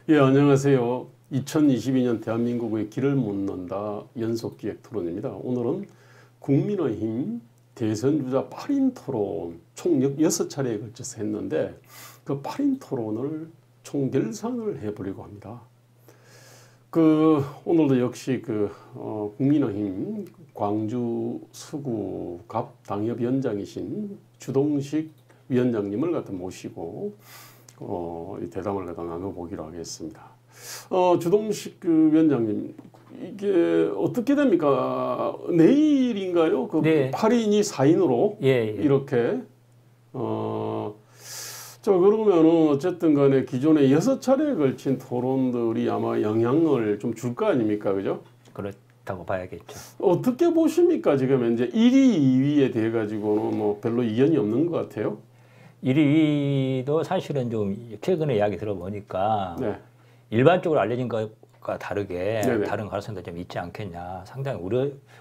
예, 안녕하세요. 2022년 대한민국의 길을 묻는다 연속기획 토론입니다. 오늘은 국민의힘 대선주자 8인 토론 총 6차례에 걸쳐서 했는데 그 8인 토론을 총결산을 해보려고 합니다. 오늘도 역시 국민의힘 광주 서구 갑 당협위원장이신 주동식 위원장님을 갖다 모시고 이 대담을 갖다 나눠보기로 하겠습니다. 주동식 위원장님, 이게 어떻게 됩니까? 내일인가요? 네. 8인이 4인으로 이렇게 그러면은 어쨌든 간에 기존에 6차례에 걸친 토론들이 아마 영향을 좀 줄 거 아닙니까? 그죠? 그렇다고 봐야겠죠. 어떻게 보십니까? 지금 현재 1위, 2위에 대해 가지고는 뭐 별로 이견이 없는 것 같아요. 1위도 사실은 좀 최근에 이야기 들어보니까 네. 일반적으로 알려진 것과 다르게 네네. 다른 가능성도 좀 있지 않겠냐. 상당히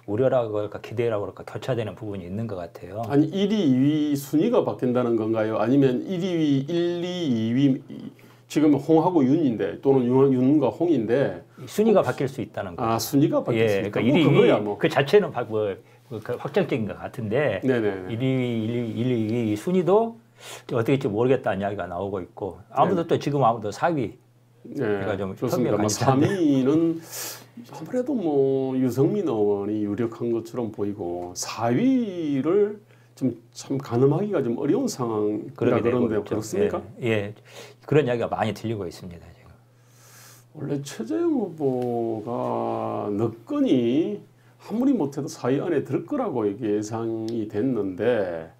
우려라고 할까 기대라고 할까 교차되는 부분이 있는 것 같아요. 아니 1위, 2위 순위가 바뀐다는 건가요? 아니면 1, 2위, 1, 2, 2위 지금 홍하고 윤인데 또는 윤과 홍인데 순위가 바뀔 수 있다는 거죠. 순위가 바뀔 수 있다. 그러니까 1위, 그거야 뭐. 그 자체는 확정적인 것 같은데 네네. 1위, 1, 2위 순위도 어떻게 될지 모르겠다는 이야기가 나오고 있고 아무도 또 지금 아무도 4위 네, 좀 좋습니다. 3위는 아무래도 뭐 유승민 의원이 유력한 것처럼 보이고 4위를 좀 참 가늠하기가 좀 어려운 상황이라 그런데 그렇습니까? 예, 그런 이야기가 많이 들리고 있습니다. 지금. 원래 최재형 후보가 너건이 아무리 못해도 4위 안에 들 거라고 예상이 됐는데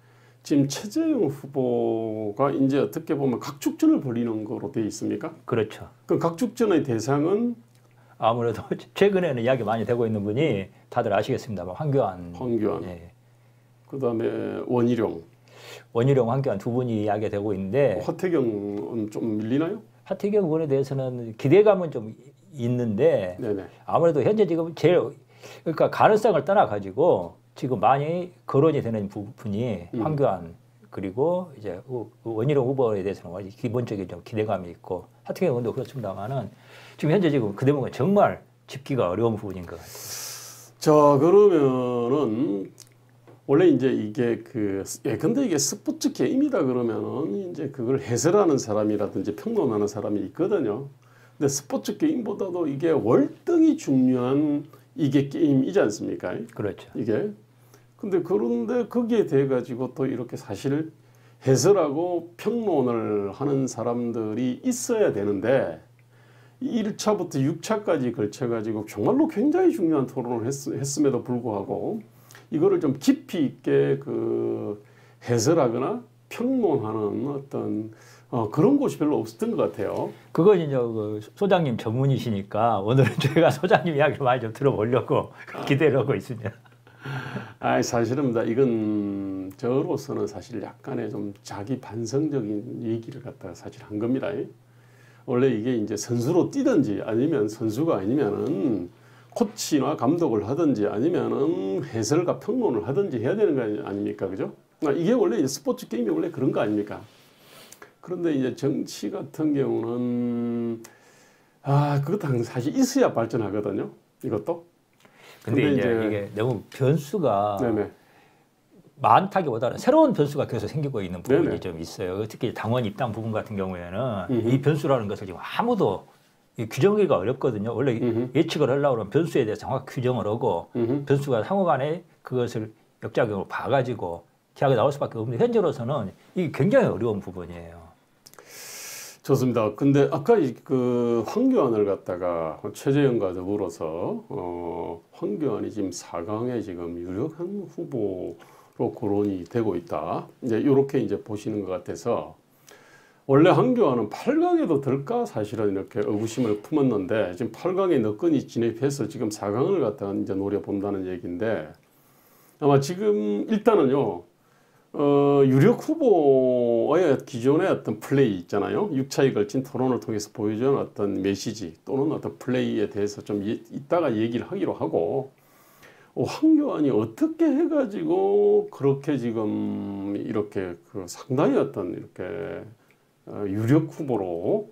지금 최재형 후보가 이제 어떻게 보면 각축전을 벌이는 거로 돼 있습니까? 그렇죠. 그 각축전의 대상은 아무래도 최근에는 이야기 많이 되고 있는 분이 다들 아시겠습니다만 황교안. 예. 그다음에 원희룡, 황교안 두 분이 이야기가 되고 있는데 하태경은 좀 밀리나요? 하태경 의원에 대해서는 기대감은 좀 있는데 네네. 아무래도 현재 지금 그러니까 가능성을 떠나 가지고 지금 많이 거론이 되는 부분이 황교안 그리고 이제 원희룡 후보에 대해서는 기본적인 좀 기대감이 있고 하태경 의원도 그렇습니다만은 지금 현재 그 대목은 정말 짚기가 어려운 부분인 것 같아요. 자, 그러면은 원래 이제 이게 근데 이게 스포츠 게임이다 그러면은 이제 그걸 해설하는 사람이라든지 평론하는 사람이 있거든요. 근데 스포츠 게임보다도 이게 월등히 중요한 이게 게임이지 않습니까? 그렇죠. 이게. 그런데 거기에 대해 가지고 또 이렇게 사실 해설하고 평론을 하는 사람들이 있어야 되는데 1차부터 6차까지 걸쳐 가지고 정말로 굉장히 중요한 토론을 했음에도 불구하고 이거를 좀 깊이 있게 해설하거나 평론하는 어떤 그런 곳이 별로 없었던 것 같아요. 그건 이제 소장님 전문이시니까 오늘은 저희가 소장님 이야기를 많이 좀 들어보려고 기대를 하고 있습니다. 사실입니다. 이건 저로서는 사실 약간의 좀 자기 반성적인 얘기를 갖다가 사실 한 겁니다. 원래 이게 이제 선수로 뛰든지 아니면 선수가 아니면은 코치나 감독을 하든지 아니면은 해설과 평론을 하든지 해야 되는 거 아닙니까? 그죠? 이게 원래 이제 스포츠 게임이 원래 그런 거 아닙니까? 그런데 이제 정치 같은 경우는 그것도 사실 있어야 발전하거든요. 이것도. 근데 이제 이게 너무 변수가 네네. 많다기보다는 새로운 변수가 계속 생기고 있는 부분이 네네. 좀 있어요. 특히 당원 입당 부분 같은 경우에는 이 변수라는 것을 지금 아무도 규정하기가 어렵거든요. 원래 예측을 하려고 하면 변수에 대해서 정확히 규정을 하고 변수가 상호간에 그것을 역작용으로 봐가지고 계약이 나올 수밖에 없는데 현재로서는 이게 굉장히 어려운 부분이에요. 좋습니다. 근데 아까 황교안을 갖다가 최재형과 더불어서 황교안이 지금 4강에 지금 유력한 후보로 거론이 되고 있다. 이제 이렇게 이제 보시는 것 같아서 원래 황교안은 8강에도 들까 사실은 이렇게 의구심을 품었는데 지금 8강에 너건이 진입해서 지금 4강을 갖다가 이제 노려본다는 얘기인데 아마 지금 일단은요. 유력 후보의 기존의 어떤 플레이 있잖아요. 6차에 걸친 토론을 통해서 보여준 어떤 메시지 또는 어떤 플레이에 대해서 좀 이따가 얘기를 하기로 하고 황교안이 어떻게 해가지고 그렇게 지금 이렇게 상당히 어떤 이렇게 유력 후보로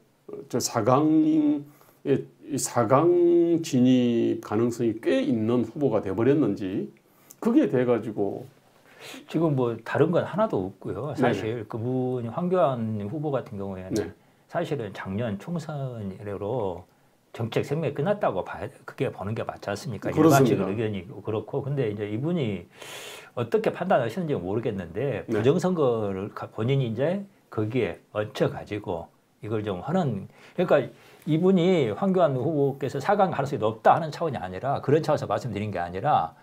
저 4강 4강 진입 가능성이 꽤 있는 후보가 돼버렸는지 그게 돼가지고 지금 뭐 다른 건 하나도 없고요. 사실 네네. 그분 황교안 후보 같은 경우에는 네. 사실은 작년 총선 이래로 정책 생명이 끝났다고 봐야 그게 보는 게 맞지 않습니까? 그렇습니다. 일반적인 의견이 그렇고 근데 이제 이분이 어떻게 판단하시는지 모르겠는데 네. 부정선거를 본인이 이제 거기에 얹혀 가지고 이걸 좀 하는 그러니까 이분이 황교안 후보께서 4강 가능성이 높다 하는 차원이 아니라 그런 차원에서 말씀드린 게 아니라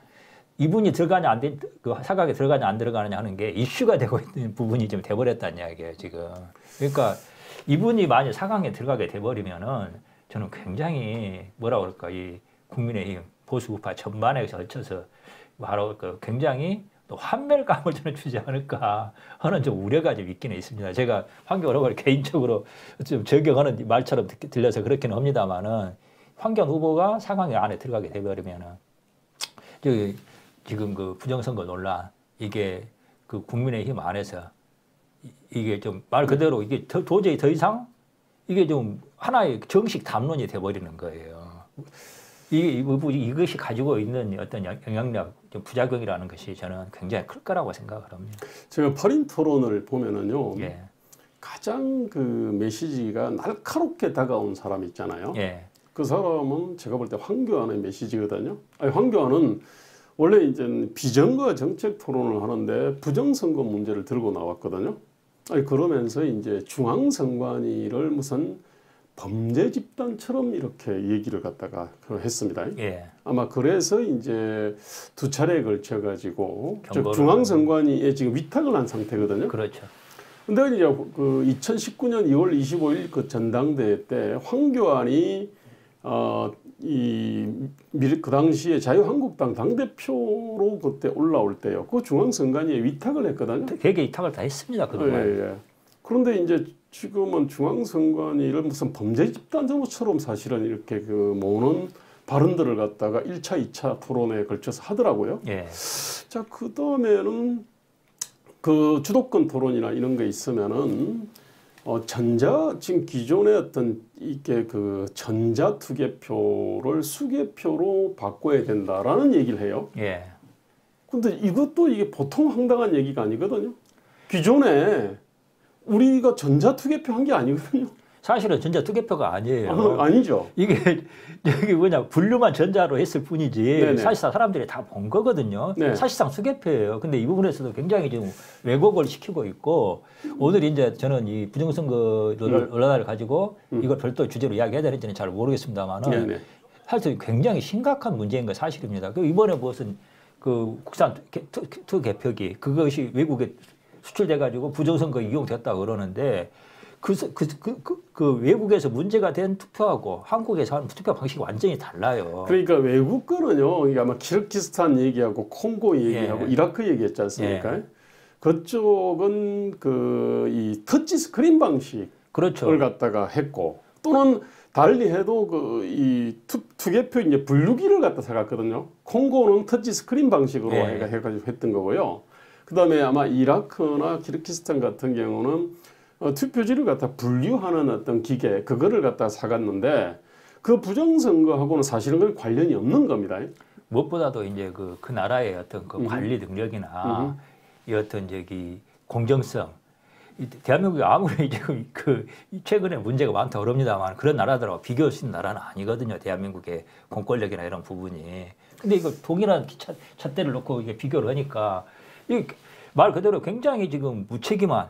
이분이 들어가냐 안 돼, 그 사각에 들어가냐 안 들어가느냐 하는 게 이슈가 되고 있는 부분이 좀 돼버렸다는 이야기예요 지금. 그러니까 이분이 만약 4강에 들어가게 돼버리면은 저는 굉장히 뭐라 그럴까 이 국민의힘 보수 우파 전반에 걸쳐서 바로 그 굉장히 또 환멸감을 저는 주지 않을까 하는 좀 우려가 좀 있기는 있습니다. 제가 황교안 후보를 개인적으로 좀 적용하는 말처럼 들려서 그렇기는 합니다만은 황교안 후보가 4강에 안에 들어가게 돼버리면은 저기 지금 그 부정선거 논란 이게 그 국민의힘 안에서 이게 좀 말 그대로 이게 도저히 더 이상 이게 좀 하나의 정식 담론이 돼버리는 거예요. 이것이 가지고 있는 어떤 영향력, 부작용이라는 것이 저는 굉장히 클 거라고 생각을 합니다. 제가 8인 토론을 보면은요. 예. 가장 그 메시지가 날카롭게 다가온 사람 있잖아요. 예. 그 사람은 제가 볼 때 황교안의 메시지거든요. 아니, 황교안은 원래 이제 비정과 정책 토론을 하는데 부정선거 문제를 들고 나왔거든요. 아니, 그러면서 이제 중앙선관위를 무슨 범죄 집단처럼 이렇게 얘기를 갖다가 했습니다. 예. 아마 그래서 이제 두 차례에 걸쳐 가지고 경고를 중앙선관위에 지금 위탁을 한 상태거든요. 그렇죠. 근데 이제 그 2019년 2월 25일 그 전당대회 때 황교안이 그 당시에 자유한국당 당대표로 그때 올라올 때요. 그 중앙선관위에 위탁을 했거든요. 되게 위탁을 다 했습니다. 그동안. 예, 예. 그런데 이제 지금은 중앙선관위를 무슨 범죄 집단처럼 사실은 이렇게 그 모으는 발언들을 갖다가 1차, 2차 토론에 걸쳐서 하더라고요. 예. 자, 그 다음에는 그 주도권 토론이나 이런 게 있으면은 지금 기존의 어떤 이게 그 전자 투개표를 수개표로 바꿔야 된다라는 얘기를 해요. 예. 근데 이것도 이게 보통 황당한 얘기가 아니거든요. 기존에 우리가 전자 투개표 한 게 아니거든요. 사실은 전자 투개표가 아니에요. 아니죠. 이게 여기 뭐냐 분류만 전자로 했을 뿐이지 네네. 사실상 사람들이 다 본 거거든요. 네. 사실상 수개표예요. 근데 이 부분에서도 굉장히 좀 왜곡을 시키고 있고 오늘 이제 저는 이 부정선거 논란을 가지고 이걸 별도 주제로 이야기해야 되는지는 잘 모르겠습니다만은 네네. 사실 굉장히 심각한 문제인 거 사실입니다. 그 이번에 무슨 그 국산 투개표기 그것이 외국에 수출돼 가지고 부정선거 이용됐다 그러는데. 그 외국에서 문제가 된 투표하고 한국에서 하는 투표 방식이 완전히 달라요. 그러니까 외국 거는요, 이게 아마 키르기스탄 얘기하고 콩고 얘기하고 예. 이라크 얘기했지 않습니까? 예. 그쪽은 그 이 터치 스크린 방식을 그렇죠. 갖다가 했고 또는 달리 해도 그 이 투개표 이제 분류기를 갖다 사갔거든요. 콩고는 터치 스크린 방식으로 예. 해가지고 했던 거고요. 그 다음에 아마 이라크나 키르기스탄 같은 경우는 투표지를 갖다 분류하는 어떤 기계 그거를 갖다 사갔는데 그 부정선거하고는 사실은 그 관련이 없는 겁니다. 무엇보다도 이제 그 나라의 어떤 그 관리 능력이나 이 어떤 저기 공정성 대한민국이 아무리 지금 그 최근에 문제가 많다 그럽니다만 그런 나라들하고 비교할 수 있는 나라는 아니거든요. 대한민국의 공권력이나 이런 부분이. 근데 이거 동일한 잣대를 놓고 이게 비교를 하니까 이 말 그대로 굉장히 지금 무책임한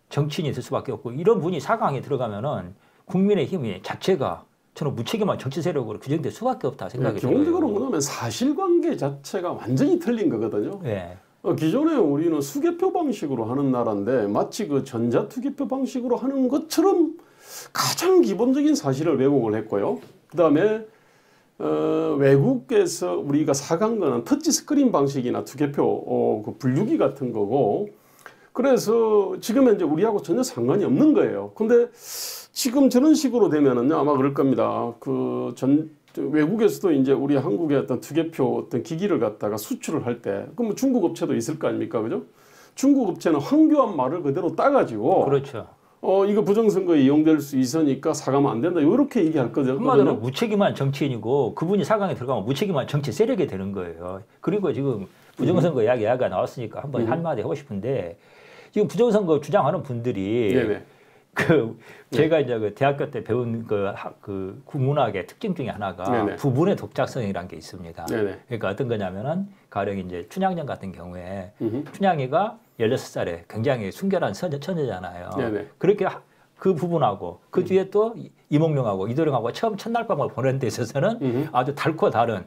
정치인이 될 수밖에 없고 이런 분이 4강에 들어가면은 국민의힘이 자체가 저는 무책임한 정치 세력으로 규정될 수밖에 없다 생각이 들어요. 기본적으로 뭐냐면 사실관계 자체가 완전히 틀린 거거든요. 네. 기존에 우리는 수개표 방식으로 하는 나라인데 마치 그 전자투개표 방식으로 하는 것처럼 가장 기본적인 사실을 왜곡을 했고요. 그 다음에 외국에서 우리가 4강 거는 터치스크린 방식이나 투개표 그 분류기 같은 거고 그래서 지금은 이제 우리하고 전혀 상관이 없는 거예요. 근데 지금 저런 식으로 되면은요, 아마 그럴 겁니다. 외국에서도 이제 우리 한국의 어떤 투개표 어떤 기기를 갖다가 수출을 할 때, 그럼 중국 업체도 있을 거 아닙니까? 그죠? 중국 업체는 황교안 말을 그대로 따가지고. 그렇죠. 이거 부정선거에 이용될 수 있으니까 사과하면 안 된다. 이렇게 얘기할 거죠. 한마디로 무책임한 정치인이고 그분이 사강에 들어가면 무책임한 정치 세력이 되는 거예요. 그리고 지금 부정선거 이야기가 나왔으니까 한번 한마디 하고 싶은데 지금 부정선거 주장하는 분들이 네네. 제가 이제 그 대학교 때 배운 그 국문학의 특징 중에 하나가 네네. 부분의 독자성이라는 게 있습니다. 네네. 그러니까 어떤 거냐면은 가령 이제 춘향전 같은 경우에 춘향이가 16살에 굉장히 순결한 처녀잖아요. 네네. 그렇게 그 부분하고 그 뒤에 또 이몽룡하고 이도령하고 처음 첫날 밤을 보내는 데 있어서는 아주 달고 다른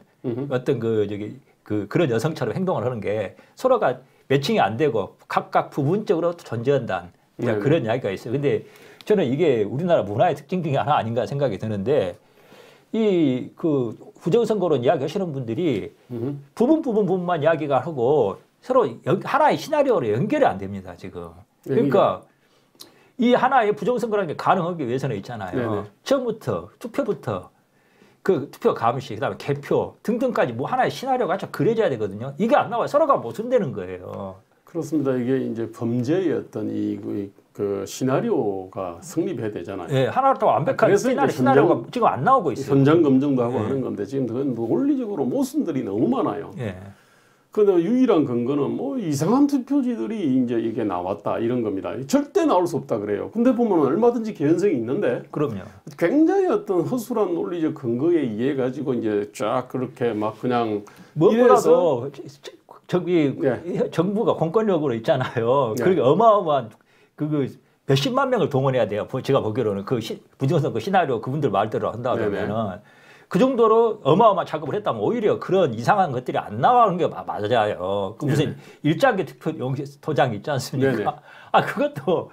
어떤 그런 여성처럼 행동을 하는 게 서로가 매칭이 안 되고 각각 부분적으로 존재한다는 그런 이야기가 있어요. 근데 저는 이게 우리나라 문화의 특징 중에 하나 아닌가 생각이 드는데 이 그 부정선거론 이야기하시는 분들이 부분만 이야기가 하고 서로 하나의 시나리오로 연결이 안 됩니다, 지금. 그러니까 이 하나의 부정선거라는 게 가능하기 위해서는 있잖아요. 네네. 처음부터 투표부터 그 투표 감시, 그다음에 개표 등등까지 뭐 하나의 시나리오가 쫙 그려져야 되거든요. 이게 안 나와요. 서로가 모순되는 거예요. 그렇습니다. 이게 이제 범죄의 어떤 그 시나리오가 성립해야 되잖아요. 예, 하나로 더 완벽한 시나리오가 지금 안 나오고 있어요. 현장 검증도 하고 하는 건데 지금 그건 논리적으로 모순들이 너무 많아요. 예. 그런데 유일한 근거는 뭐 이상한 투표지들이 이제 이게 나왔다 이런 겁니다. 절대 나올 수 없다 그래요. 근데 보면 얼마든지 개연성이 있는데 그럼요. 굉장히 어떤 허술한 논리적 근거에 의해 가지고 이제 쫙 그렇게 막 그냥 무엇보다도 저기 정부가 공권력으로 있잖아요. 그렇게 어마어마한 그 몇십만 명을 동원해야 돼요. 제가 보기로는 그 부정선거 시나리오 그분들 말대로 한다 그러면은 그 정도로 어마어마한 작업을 했다면 오히려 그런 이상한 것들이 안 나오는 게 맞아요. 그 무슨 일장기 투표 도장 있지 않습니까? 네네. 그것도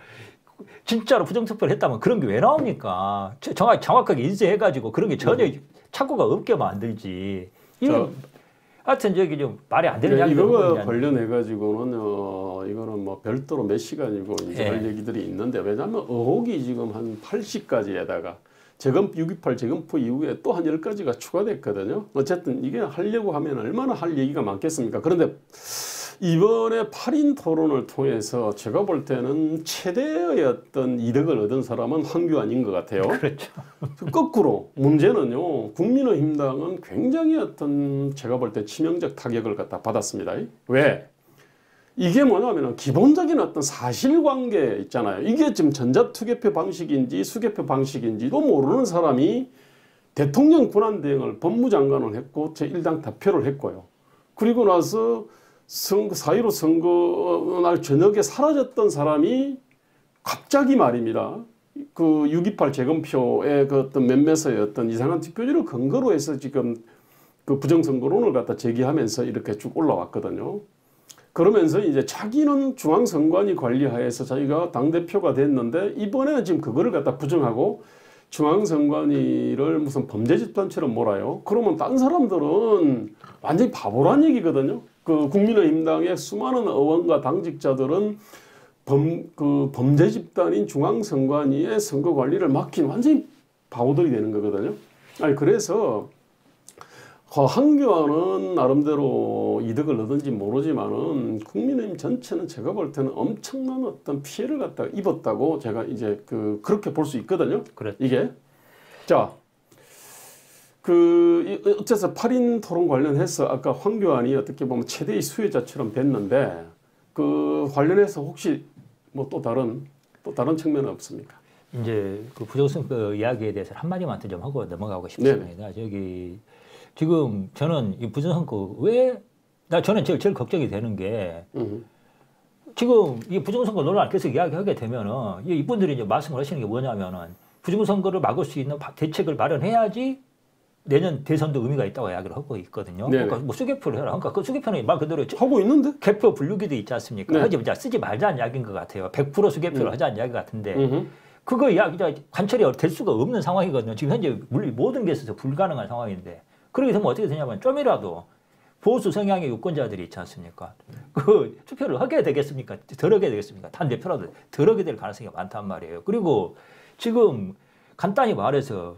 진짜로 부정투표를 했다면 그런 게 왜 나옵니까? 정확하게 인쇄해가지고 그런 게 전혀 착오가 없게 만들지. 이건 하여튼 저기 좀 말이 안 되는 이야기가 이거와 관련해 가지고는 이거는 뭐 별도로 몇 시간이고 이제 할 얘기들이 있는데 왜냐하면 의혹이 지금 한 80가지에다가 6.28 재검포 이후에 또 한 10가지가 추가됐거든요. 어쨌든 이게 하려고 하면 얼마나 할 얘기가 많겠습니까? 그런데 이번에 8인 토론을 통해서 제가 볼 때는 최대의 어떤 이득을 얻은 사람은 황교안인 것 같아요. 그렇죠. 거꾸로 문제는요. 국민의힘당은 굉장히 어떤 제가 볼 때 치명적 타격을 갖다 받았습니다. 왜? 이게 뭐냐면 기본적인 어떤 사실관계 있잖아요. 이게 지금 전자투개표 방식인지 수개표 방식인지도 모르는 사람이 대통령 권한대행을 법무장관을 했고 제1당 대표를 했고요. 그리고 나서 4.15 선거 날 저녁에 사라졌던 사람이 갑자기 말입니다. 그 6.28 재검표의 그 어떤 몇몇의 어떤 이상한 투표지를 근거로 해서 지금 그 부정선거론을 갖다 제기하면서 이렇게 쭉 올라왔거든요. 그러면서 이제 자기는 중앙선관위 관리하에서 자기가 당대표가 됐는데 이번에는 지금 그거를 갖다 부정하고 중앙선관위를 무슨 범죄집단처럼 몰아요. 그러면 딴 사람들은 완전히 바보란 얘기거든요. 그 국민의힘당의 수많은 의원과 당직자들은 범죄 집단인 중앙선관위의 선거 관리를 맡긴 완전히 바보들이 되는 거거든요. 그래서 황교안은 나름대로 이득을 얻은지 모르지만은 국민의힘 전체는 제가 볼 때는 엄청난 어떤 피해를 갖다 입었다고 제가 이제 그렇게 볼 수 있거든요. 그렇죠. 이게 자. 어째서 8인 토론 관련해서 아까 황교안이 어떻게 보면 최대의 수혜자처럼 됐는데 그 관련해서 혹시 뭐 또 다른 측면은 없습니까? 이제 그 부정선거 이야기에 대해서 한마디만 더 좀 하고 넘어가고 싶습니다. 저기 지금 저는 이 부정선거 저는 제일 걱정이 되는 게 지금 이 부정선거 논란을 계속 이야기하게 되면은 이분들이 이제 말씀을 하시는 게 뭐냐면은 부정선거를 막을 수 있는 대책을 마련해야지 내년 대선도 의미가 있다고 이야기를 하고 있거든요. 네네. 그러니까 뭐 수개표를 해라. 그러니까 그 수개표는 말 그대로 하고 있는데 개표 분류기도 있지 않습니까? 네. 하지 쓰지 말자는 이야기인 것 같아요. 100% 수개표를 하자는 이야기 같은데 그거 이야기가 관철이 될 수가 없는 상황이거든요. 지금 현재 모든 게 있어서 불가능한 상황인데 그렇게 되면 어떻게 되냐면 좀이라도 보수 성향의 유권자들이 있지 않습니까? 그 투표를 하게 되겠습니까? 덜 하게 되겠습니까? 단 대표라도 덜 하게 될 가능성이 많단 말이에요. 그리고 지금 간단히 말해서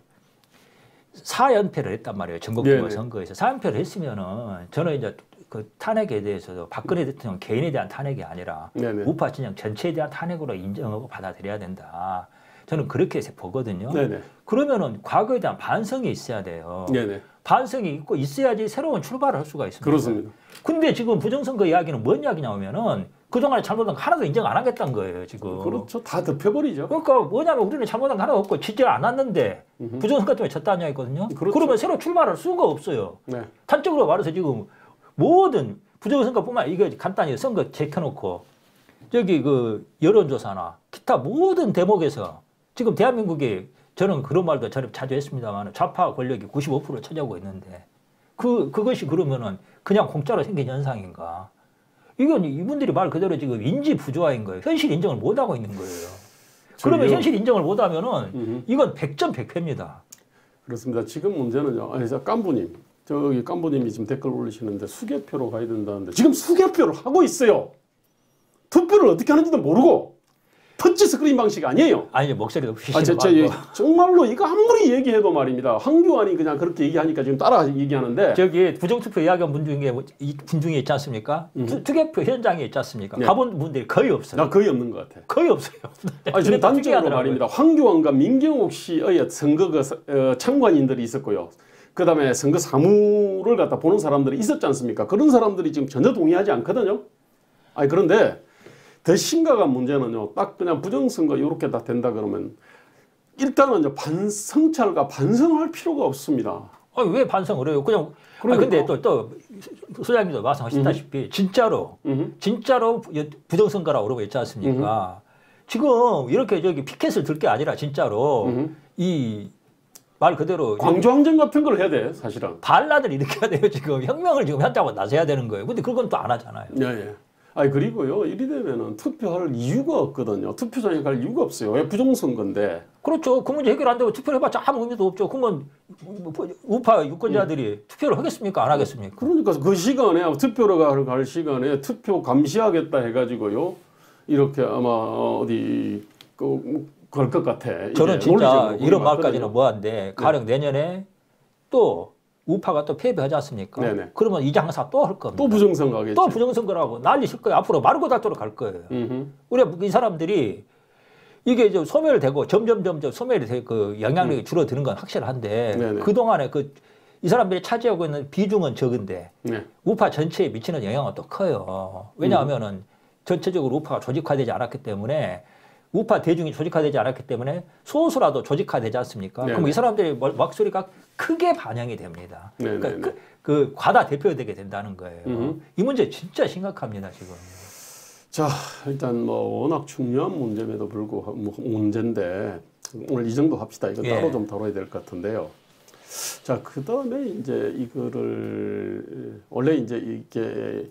4연패를 했단 말이에요. 전국주거 선거에서 4연패를 했으면은 저는 이제 그 탄핵에 대해서도 박근혜 대통령 개인에 대한 탄핵이 아니라 네네. 우파 진영 전체에 대한 탄핵으로 인정하고 받아들여야 된다. 저는 그렇게 보거든요. 네네. 그러면은 과거에 대한 반성이 있어야 돼요. 네네. 반성이 있고 있어야지 새로운 출발을 할 수가 있습니다. 그렇습니다. 근데 지금 부정선거 이야기는 뭔 이야기냐면은 그동안에 잘못한 거 하나도 인정 안 하겠다는 거예요, 지금. 그렇죠. 다 덮여버리죠. 그러니까 뭐냐면 우리는 잘못한 거 하나도 없고 지지를 안 왔는데 부정선거 때문에 졌다는 이야기거든요. 그렇죠. 그러면 새로 출발할 수가 없어요. 네. 단적으로 말해서 지금 모든 부정선거뿐만 아니라 이거 간단히 선거 제켜놓고 저기 그 여론조사나 기타 모든 대목에서 지금 대한민국이 저는 그런 말도 저는 자주 했습니다만 좌파 권력이 95%를 차지하고 있는데 그것이 그러면은 그냥 공짜로 생긴 현상인가? 이건 이분들이 말 그대로 지금 인지 부조화인 거예요. 현실 인정을 못 하고 있는 거예요. 그러면 현실 인정을 못 하면은 이건 100점 100패입니다. 그렇습니다. 지금 문제는요. 아니, 깐부님. 저기 깐부님이 지금 댓글 올리시는데 수개표로 가야 된다는데 지금 수개표를 하고 있어요. 투표를 어떻게 하는지도 모르고 터치 스크린 방식 아니에요. 아니 목소리도 휘시하고 정말로 이거 아무리 얘기해도 말입니다. 황교안이 그냥 그렇게 얘기하니까 지금 따라 얘기하는데 저기 부정투표 이야기한 분 중에 있지 않습니까? 투개표 현장에 있지 않습니까? 네. 가본 분들이 거의 없어요. 나 거의 없는 것 같아. 거의 없어요. 아니, 지금 단적으로 말입니다. 황교안과 민경욱 씨의 선거 참관인들이 있었고요. 그 다음에 선거 사무를 갖다 보는 사람들이 있었지 않습니까? 그런 사람들이 지금 전혀 동의하지 않거든요. 아니 그런데 더 심각한 문제는요. 딱 그냥 부정선거 이렇게 다 된다 그러면 일단은 성찰과 반성할 필요가 없습니다. 아니, 왜 반성을 해요? 그냥 근데 또 소장님도 말씀하셨다시피 진짜로 부정선거라고 그러고 있지 않습니까? 지금 이렇게 저기 피켓을 들 게 아니라 진짜로 이 말 그대로 광주항쟁 같은 걸 해야 돼 사실은. 반란을 일으켜야 돼요. 지금 혁명을 지금 현장으로 나서야 되는 거예요. 근데 그건 또 안 하잖아요. 예, 예. 아니 그리고요 이리 되면은 투표할 이유가 없거든요. 투표장에 갈 이유가 없어요. 왜 부정선거인데? 그렇죠. 그 문제 해결 안 되고 투표를 해봤자 아무 의미도 없죠. 그러면 우파 유권자들이 투표를 하겠습니까? 안 하겠습니까? 그러니까 그 시간에 투표로 갈 시간에 투표 감시하겠다 해가지고요 이렇게 아마 어디 갈 것 같아. 저는 진짜 이런 말까지는 뭐한데 가령 내년에 또 우파가 또 패배하지 않습니까? 네네. 그러면 이 장사 또 할 겁니다. 또 부정선거 하겠지. 또 부정선거라고 난리칠 거예요. 앞으로 마르고 닳도록 갈 거예요. 우리가 이 사람들이 이게 이제 소멸되고 점점 소멸이 되고 그 영향력이 줄어드는 건 확실한데 네네. 그동안에 이 사람들이 차지하고 있는 비중은 적은데 네. 우파 전체에 미치는 영향은 또 커요. 왜냐하면은 전체적으로 우파가 조직화되지 않았기 때문에 우파 대중이 조직화되지 않았기 때문에 소수라도 조직화되지 않습니까? 네네. 그럼 이 사람들의 목소리가 크게 반영이 됩니다. 네네네. 그러니까 그 과다 대표되게 된다는 거예요. 이 문제 진짜 심각합니다 지금. 자 일단 뭐 워낙 중요한 문제에도 불구하고 문제인데 오늘 이 정도 합시다. 이거 따로 좀 다뤄야 될 것 같은데요. 자 그다음에 이제 이거를 원래 이제 이게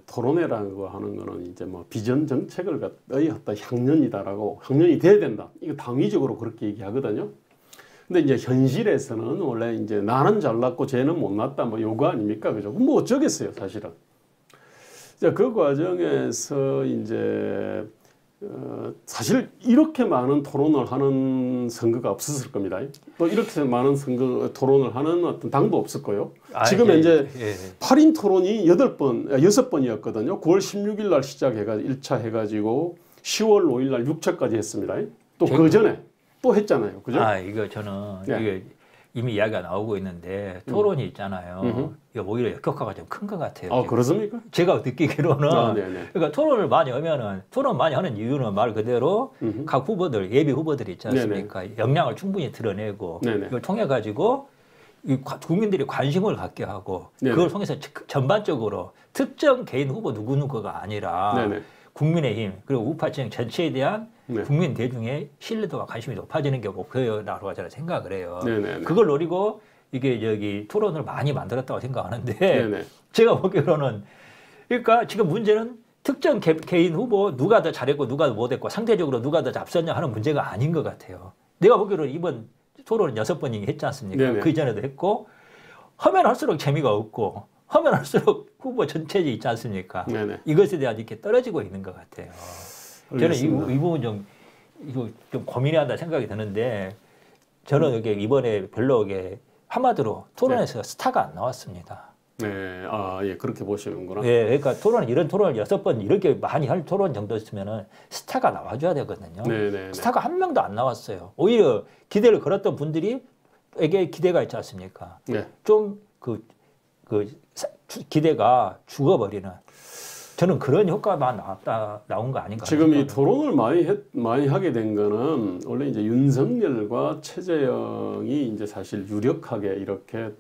토론회라는 거 하는 거는 이제 뭐 비전 정책을 갖다 향년이 돼야 된다. 이거 당위적으로 그렇게 얘기하거든요. 근데 이제 현실에서는 원래 이제 나는 잘났고 쟤는 못났다 뭐 요거 아닙니까? 그죠? 뭐 어쩌겠어요, 사실은. 자, 그 과정에서 이제 사실 이렇게 많은 토론을 하는 선거가 없었을 겁니다. 또 이렇게 많은 토론을 하는 어떤 당도 없을 거예요. 지금 이제 8인 토론이 6번이었거든요. 9월 16일 날 시작해가지고 1차 해가지고 10월 5일 날 6차까지 했습니다. 또 그 전에 또 했잖아요. 그죠? 이거 저는 이게 이미 이야기가 나오고 있는데 토론이 있잖아요. 이거 오히려 역효과가 좀 큰 것 같아요. 그렇습니까? 제가 느끼기로는 그러니까 토론을 많이 하면은 토론 많이 하는 이유는 말 그대로 각 후보들 예비 후보들이 있지 않습니까? 네네. 역량을 충분히 드러내고 네네. 이걸 통해 가지고 국민들이 관심을 갖게 하고 네네. 그걸 통해서 전반적으로 특정 개인 후보 누구누구가 아니라 네네. 국민의힘 그리고 우파 진영 전체에 대한 국민 대중의 신뢰도와 관심이 높아지는 게 목표라고 저는 생각을 해요. 네네네. 그걸 노리고 이게 저기 토론을 많이 만들었다고 생각하는데 네네. 제가 보기로는 그러니까 지금 문제는 특정 개인 후보 누가 더 잘했고 누가 더 못했고 상대적으로 누가 더 앞섰냐 하는 문제가 아닌 것 같아요. 내가 보기로는 이번 토론은 6번이 했지 않습니까? 네네. 그 이전에도 했고 하면 할수록 재미가 없고 하면 할수록 후보 전체에 있지 않습니까? 네네. 이것에 대한 이렇게 떨어지고 있는 것 같아요. 알겠습니다. 저는 이 부분 좀 고민해야 한다 생각이 드는데 저는 이게 이번에 별로 한마디로 토론에서 스타가 안 나왔습니다. 네, 예, 그렇게 보시는구나. 예, 그러니까 이런 토론을 6번 이렇게 많이 할 토론 정도였으면은 스타가 나와줘야 되거든요. 네네. 스타가 한 명도 안 나왔어요. 오히려 기대를 걸었던 분들에게 기대가 있지 않습니까? 네. 좀 기대가 죽어버리는. 저는 그런 효과만 나온 거 아닌가. 지금 이 토론을 많이 하게 된 거는 원래 이제 윤석열과 최재형이 이제 사실 유력하게 이렇게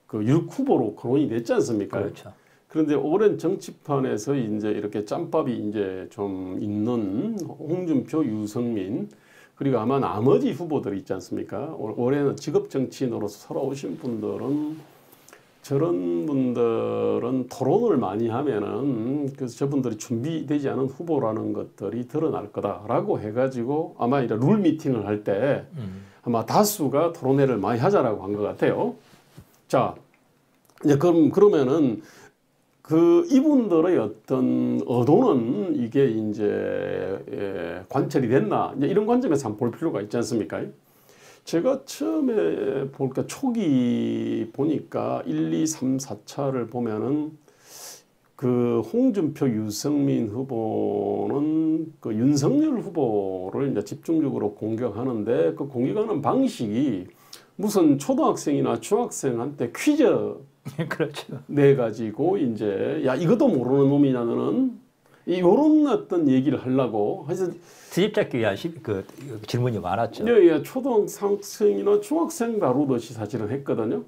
그 유력 후보로 거론이 됐지 않습니까? 그렇죠. 그런데 오랜 정치판에서 이제 이렇게 짬밥이 이제 좀 있는 홍준표, 유승민 그리고 아마 나머지 후보들 있지 않습니까? 올해는 직업 정치인으로서 살아오신 분들은 저런 분들은 토론을 많이 하면은 그래서 저분들이 준비되지 않은 후보라는 것들이 드러날 거다라고 해가지고 아마 이런 룰 미팅을 할 때 아마 다수가 토론회를 많이 하자라고 한 것 같아요. 자, 이제 그러면은 그 이분들의 어떤 의도는 이게 이제 관철이 됐나 이제 이런 관점에서 한번 볼 필요가 있지 않습니까? 제가 처음에 보니까 초기 보니까 1, 2, 3, 4차를 보면은 그 홍준표, 유승민 후보는 그 윤석열 후보를 이제 집중적으로 공격하는데 그 공격하는 방식이 무슨 초등학생이나 중학생한테 퀴즈 그렇죠. 내 가지고 이제 야 이것도 모르는 놈이냐 너는 이런 어떤 얘기를 하려고 해서 트집잡기 위한 그 질문이 많았죠. 예, 예, 초등학생이나 중학생 다루듯이 사실은 했거든요.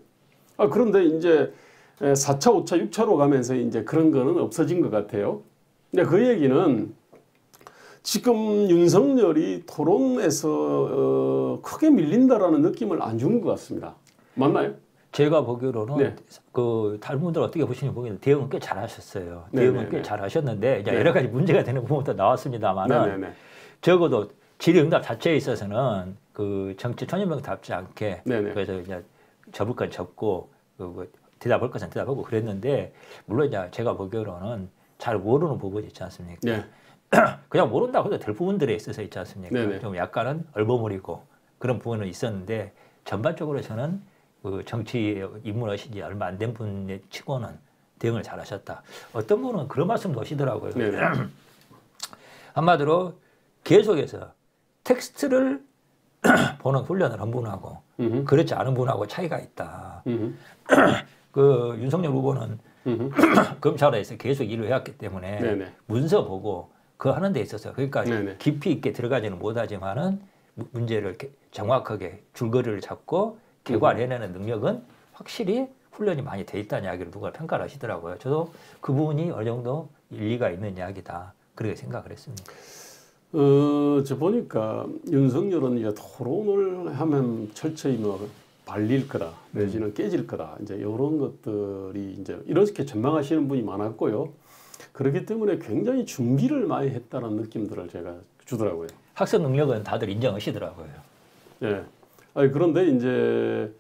그런데 이제 4차, 5차, 6차로 가면서 이제 그런 거는 없어진 것 같아요. 근데 그 얘기는 지금 윤석열이 토론에서 크게 밀린다라는 느낌을 안 주는 것 같습니다. 맞나요? 제가 보기로는 네. 그 다른 분들 어떻게 보시는지 모르겠는데 대응은 꽤 잘하셨어요. 네, 대응은 네, 꽤 네. 잘하셨는데 이제 네. 여러 가지 문제가 되는 부분도 나왔습니다만은 네네네. 적어도 질의응답 자체에 있어서는 그 정치 천연명답지 않게 네네. 그래서 이제 접을 건 접고 대답할 것은 대답하고 그랬는데 물론 이제 제가 보기로는 잘 모르는 부분이 있지 않습니까? 네. 그냥 모른다고 해도 될 부분들에 있어서 있지 않습니까? 네네. 좀 약간은 얼버무리고 그런 부분은 있었는데 전반적으로 저는 그 정치 입문하신 지 얼마 안 된 분의 치고는 대응을 잘하셨다. 어떤 분은 그런 말씀도 하시더라고요. 네네. 한마디로 계속해서 텍스트를 보는 훈련을 한 분하고 그렇지 않은 분하고 차이가 있다. 그 윤석열 후보는 검찰에서 계속 일을 해왔기 때문에 네네. 문서 보고 그 하는 데 있어서 그러니까 네네. 깊이 있게 들어가지는 못하지만은 문제를 이렇게 정확하게 줄거리를 잡고 개괄해내는 능력은 확실히 훈련이 많이 돼 있다는 이야기를 누가 평가를 하시더라고요. 저도 그 부분이 어느 정도 일리가 있는 이야기다. 그렇게 생각을 했습니다. 저 보니까 윤석열은 이제 토론을 하면 철저히 뭐 발릴 거다, 내지는 깨질 거다. 이제 이런 것들이 이제 이렇게 전망하시는 분이 많았고요. 그렇기 때문에 굉장히 준비를 많이 했다는 느낌들을 제가 주더라고요. 학습 능력은 다들 인정하시더라고요. 예. 그런데 이제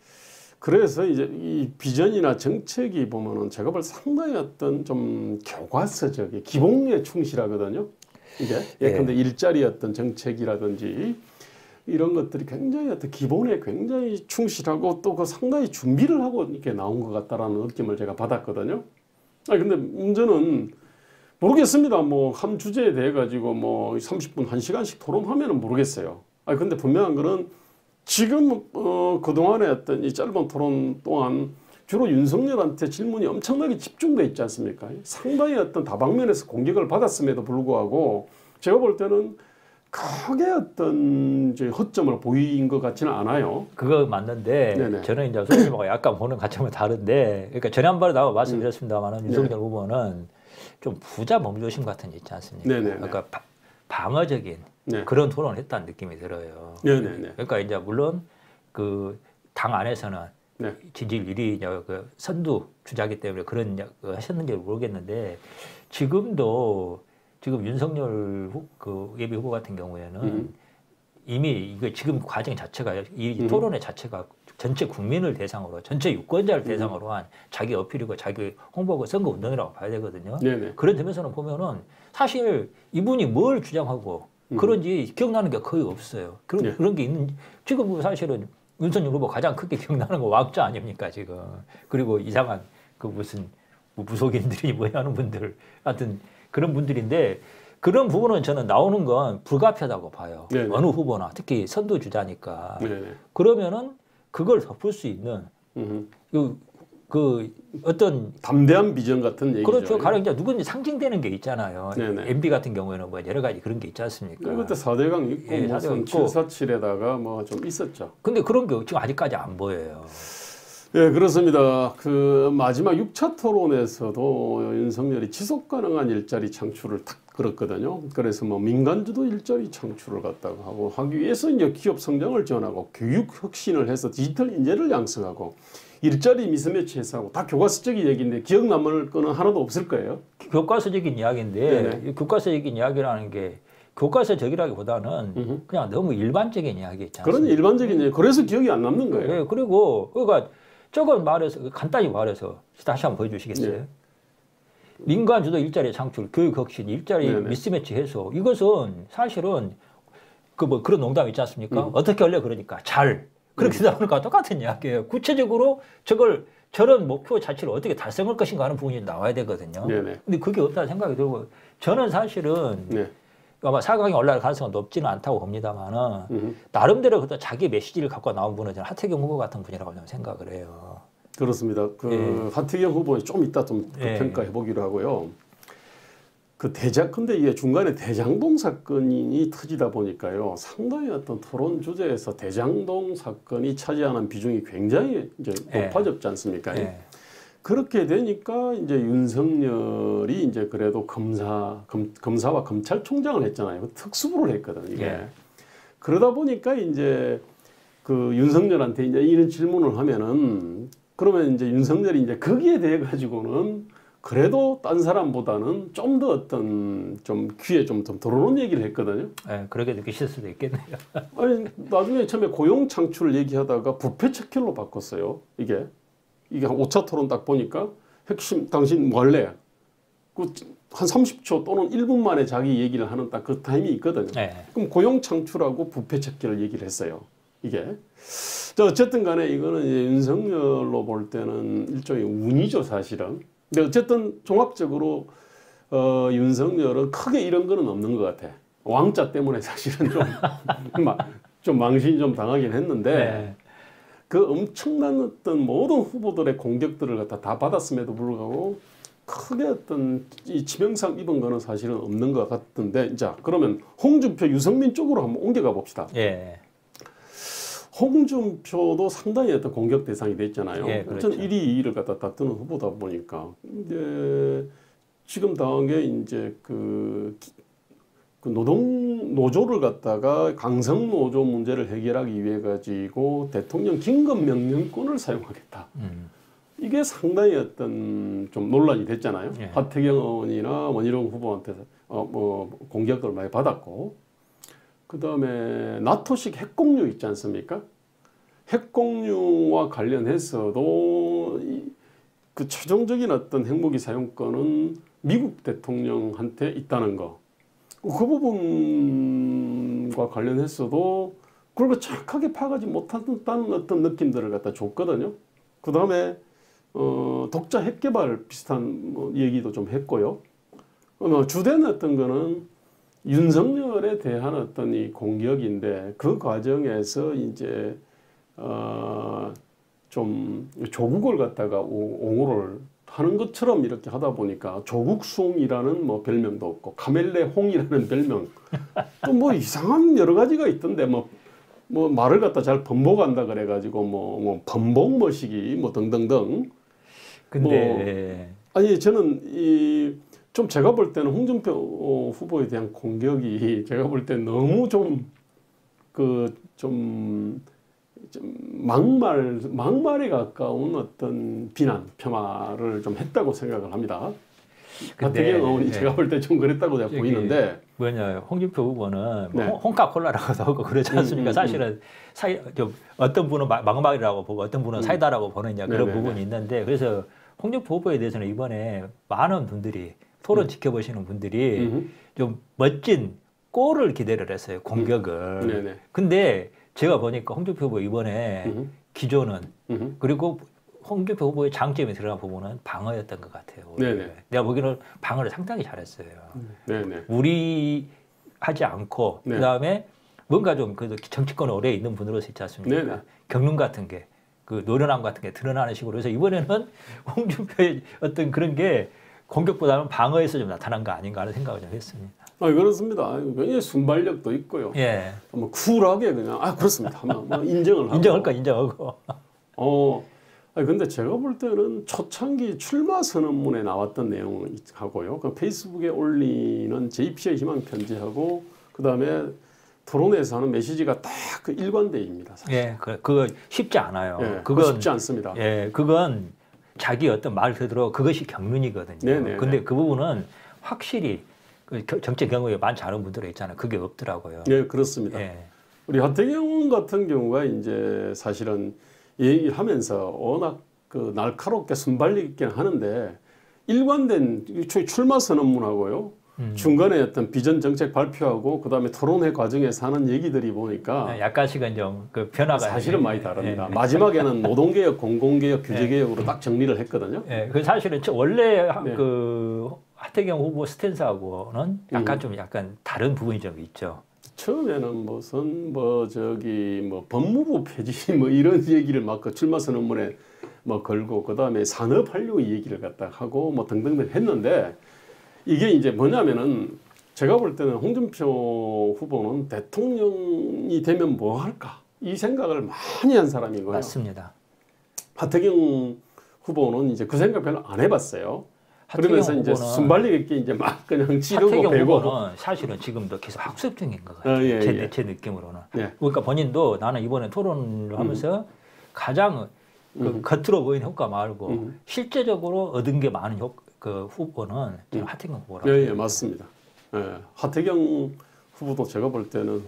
그래서 이제 이 비전이나 정책이 보면은 제가 볼 상당히 어떤 좀 교과서적인 기본에 충실하거든요. 이게 예컨대 일자리 어떤 정책이라든지 이런 것들이 굉장히 어떤 기본에 굉장히 충실하고 또 그 상당히 준비를 하고 이렇게 나온 것 같다라는 느낌을 제가 받았거든요. 근데 문제는 모르겠습니다. 뭐 한 주제에 대해 가지고 뭐 30분, 1시간씩 토론하면은 모르겠어요. 근데 분명한 거는 지금 그동안의 어떤 이 짧은 토론 동안 주로 윤석열한테 질문이 엄청나게 집중돼 있지 않습니까? 상당히 어떤 다방면에서 공격을 받았음에도 불구하고 제가 볼 때는 크게 어떤 이제 허점을 보인 것 같지는 않아요. 그거 맞는데 네네. 저는 이제 소장님하고 약간 보는 관점은 다른데 그러니까 지난번에 나와 말씀드렸습니다만은 윤석열 후보는 좀 부자 몸조심 같은 게 있지 않습니까? 네네네. 그러니까 방어적인 네. 그런 토론을 했다는 느낌이 들어요. 네네네. 그러니까 이제 물론 그 당 안에서는 네. 지지율이 그 선두 주자기 때문에 그런 하셨는지 모르겠는데 지금도 지금 윤석열 그 예비 후보 같은 경우에는 이미 이거 지금 과정 자체가 이 토론회 자체가 전체 국민을 대상으로 전체 유권자를 대상으로 한 자기 어필이고 자기 홍보고 선거 운동이라고 봐야 되거든요. 네네. 그런 점에서는 보면은 사실 이분이 뭘 주장하고 그런지 기억나는 게 거의 없어요. 그런 게 있는 지금 사실은 윤석열 후보 가장 크게 기억나는 거 왕자 아닙니까 지금. 그리고 이상한 그 무슨 뭐 무속인들이 뭐 하는 분들 하여튼 그런 분들인데 그런 부분은 저는 나오는 건 불가피하다고 봐요. 네네. 어느 후보나 특히 선두주자니까. 네네. 그러면은 그걸 덮을 수 있는 그 어떤 담대한 비전 같은 얘기죠. 그렇죠. 가령 이제 누군지 상징되는 게 있잖아요. 네네. MB 같은 경우에는 뭐 여러 가지 그런 게 있지 않습니까? 그때 4대강 있고 예, 무슨 747에다가 뭐 좀 있었죠. 근데 그런 게 지금 아직까지 안 보여요. 예, 그렇습니다. 그 마지막 6차 토론에서도 윤석열이 지속 가능한 일자리 창출을 탁 걸었거든요. 그래서 뭐 민간주도 일자리 창출을 갖다가 하기 위해서 이제 기업 성장을 지원하고 교육 혁신을 해서 디지털 인재를 양성하고 일자리 미스매치 해소하고 다 교과서적인 얘기인데 기억 남을 거는 하나도 없을 거예요. 교과서적인 이야기인데 이 교과서적인 이야기라는 게 교과서적이라기보다는 그냥 너무 일반적인 이야기 있잖아요. 그런 일반적인 얘기. 그래서 기억이 안 남는 거예요. 네, 그리고 그러니까 조금 말해서 간단히 말해서 다시 한번 보여주시겠어요? 네. 민간 주도 일자리 창출, 교육 혁신, 일자리 네네. 미스매치 해소 이것은 사실은 그 뭐 그런 농담 있지 않습니까? 어떻게 하려 그러니까 잘 그렇게 나오는 거와 똑같은 이야기예요. 구체적으로 저런 목표 자체를 어떻게 달성할 것인가 하는 부분이 나와야 되거든요. 네네. 근데 그게 없다는 생각이 들고 저는 사실은 네. 아마 4강에 올라갈 가능성은 높지는 않다고 봅니다만은 나름대로 그것도 자기 메시지를 갖고 나온 분은 저는 하태경 후보 같은 분이라고 저는 생각을 해요. 그렇습니다. 그 하태경 후보에 좀 이따 좀 평가해 보기로 하고요. 그 근데 이게 중간에 대장동 사건이 터지다 보니까요. 상당히 어떤 토론 주제에서 대장동 사건이 차지하는 비중이 굉장히 이제 높아졌지 않습니까? 그렇게 되니까 이제 윤석열이 이제 그래도 검사와 검찰총장을 했잖아요. 특수부를 했거든, 이게. 그러다 보니까 이제 그 윤석열한테 이제 이런 질문을 하면은 그러면 이제 윤석열이 이제 거기에 대해 가지고는 그래도 딴 사람보다는 좀 더 어떤 좀 귀에 좀 들어오는 얘기를 했거든요. 네, 그렇게 느끼실 수도 있겠네요. 아니, 나중에 처음에 고용 창출 얘기하다가 부패 척결로 바꿨어요. 이게 한 5차 토론 딱 보니까 핵심 당신 뭐 할래? 한 30초 또는 1분 만에 자기 얘기를 하는 딱 그 타임이 있거든요. 그럼 고용 창출하고 부패 척결을 얘기를 했어요. 이게. 어쨌든 간에 이거는 이제 윤석열로 볼 때는 일종의 운이죠, 사실은. 근데 어쨌든 종합적으로 윤석열은 크게 이런 거는 없는 것 같아. 왕자 때문에 사실은 좀 망신이 좀 당하긴 했는데 그 엄청난 어떤 모든 후보들의 공격들을 갖다 다 받았음에도 불구하고 크게 어떤 이 치명상 입은 거는 사실은 없는 것 같던데 자 그러면 홍준표, 유승민 쪽으로 한번 옮겨가 봅시다. 홍준표도 상당히 어떤 공격 대상이 됐잖아요. 그렇죠. 1위, 2위를 갖다 다투는 후보다 보니까. 근데 지금 당한 게 이제 그 노조를 갖다가 강성 노조 문제를 해결하기 위해 가지고 대통령 긴급 명령권을 사용하겠다. 이게 상당히 어떤 좀 논란이 됐잖아요. 하태경 의원이나 원희룡 후보한테 뭐 공격을 많이 받았고. 그 다음에 나토식 핵공유 있지 않습니까? 핵공유와 관련해서도 그 최종적인 어떤 핵무기 사용권은 미국 대통령한테 있다는 거. 그 부분과 관련해서도 그걸 정확하게 파악하지 못한다는 어떤 느낌들을 갖다 줬거든요. 그 다음에 독자 핵 개발 비슷한 뭐 얘기도 좀 했고요. 주된 어떤 거는 윤석열에 대한 어떤 이 공격인데 그 과정에서 이제 좀 조국을 갖다가 옹호를 하는 것처럼 이렇게 하다 보니까 조국송이라는 뭐 별명도 없고 카멜레홍이라는 별명 또 뭐 이상한 여러 가지가 있던데 뭐 말을 갖다 잘 번복한다 그래가지고 뭐 번복머시기 뭐 등등등. 근데 아니 저는 좀 제가 볼 때는 홍준표 후보에 대한 공격이 제가 볼 때 너무 좀 막말에 가까운 어떤 비난, 폄하를 좀 했다고 생각을 합니다. 하태경 의원이 제가 볼 때 좀 그랬다고 제가 보이는데 홍준표 후보는 홍카콜라라고도 하고 그러지 않습니까? 사실은 어떤 분은 막말이라고 보고 어떤 분은 사이다라고 보는 그런 부분이 있는데 그래서 홍준표 후보에 대해서는 이번에 많은 분들이 토론 지켜보시는 분들이 좀 멋진 골을 기대를 했어요. 공격을. 근데 제가 보니까 홍준표 후보 이번에 기조는 그리고 홍준표 후보의 장점이 들어간 부분은 방어였던 것 같아요. 네네. 내가 보기에는 방어를 상당히 잘했어요. 네네. 무리하지 않고 네. 그다음에 뭔가 좀 그래도 정치권에 오래 있는 분으로서 있지 않습니까? 네네. 경륜 같은 게, 그 노련함 같은 게 드러나는 식으로 해서 이번에는 홍준표의 어떤 그런 게 공격보다는 방어에서 좀 나타난 거 아닌가 하는 생각을 좀 했습니다. 그렇습니다. 굉장히 순발력도 있고요. 예. 뭐 쿨하게 그냥 그렇습니다. 뭐 인정을 하고. 인정할까 인정하고. 근데 제가 볼 때는 초창기 출마 선언문에 나왔던 내용하고요. 그 페이스북에 올리는 JP의 희망 편지하고 그다음에 토론회에서 하는 메시지가 딱 그 일관되입니다. 사실. 예, 그거 쉽지 않아요. 예, 그건 쉽지 않습니다. 예, 그건 자기 어떤 말 그대로 그것이 경륜이거든요. 네네. 근데 그 부분은 확실히 그 정치 경험이 많지 않은 분들은 있잖아요. 그게 없더라고요. 네, 그렇습니다. 예. 우리 하태경 같은 경우가 이제 사실은 얘기를 하면서 워낙 그 날카롭게 순발력 있게 하는데 일관된 출마 선언문하고요. 중간에 어떤 비전 정책 발표하고 그다음에 토론회 과정에서 하는 얘기들이 보니까 약간씩은 좀 그 변화가 사실은 많이 다릅니다. 예. 마지막에는 노동개혁, 공공개혁, 규제개혁으로 딱 정리를 했거든요. 예, 그 사실은 원래 네. 그 하태경 후보 스탠스하고는 약간 다른 부분이 좀 있죠. 처음에는 무슨 뭐 법무부 폐지 뭐 이런 얘기를 막 그 출마 선언문에 뭐 걸고 그다음에 산업활류 얘기를 갖다 하고 뭐 등등등 했는데 이게 이제 뭐냐면은 제가 볼 때는 홍준표 후보는 대통령이 되면 뭐 할까 이 생각을 많이 한 사람인 거예요. 맞습니다. 하태경 후보는 이제 그 생각 별로 안 해봤어요. 그러면서 이제 순발력 있게 이제 막 그냥 찌르고 하태경 배고. 후보는 사실은 지금도 계속 학습 중인 것 같아요. 예. 제 느낌으로는. 예. 그러니까 본인도 나는 이번에 토론을 하면서 가장 그 겉으로 보이는 효과 말고 실제적으로 얻은 게 많은 그 후보는 저는 하태경 후보라고. 예, 맞습니다. 예, 하태경 후보도 제가 볼 때는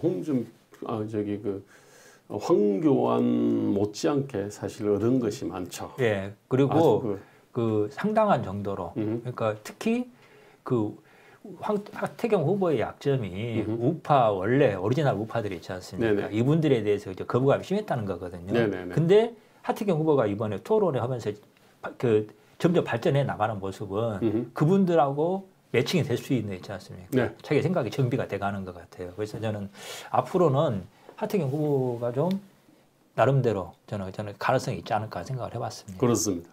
황교안 못지않게 사실 얻은 것이 많죠. 예, 그리고 그 상당한 정도로 그러니까 특히 그 하태경 후보의 약점이 우파 원래 오리지널 우파들이 있지 않습니까? 네네. 이분들에 대해서 이제 거부감이 심했다는 거거든요. 네네네. 근데 하태경 후보가 이번에 토론을 하면서 그 점점 발전해 나가는 모습은 그분들하고 매칭이 될 수 있지 않습니까? 네. 자기 생각이 정비가 돼가는 것 같아요. 그래서 저는 앞으로는 하태경 후보가 좀 나름대로 저는 가능성이 있지 않을까 생각을 해봤습니다. 그렇습니다.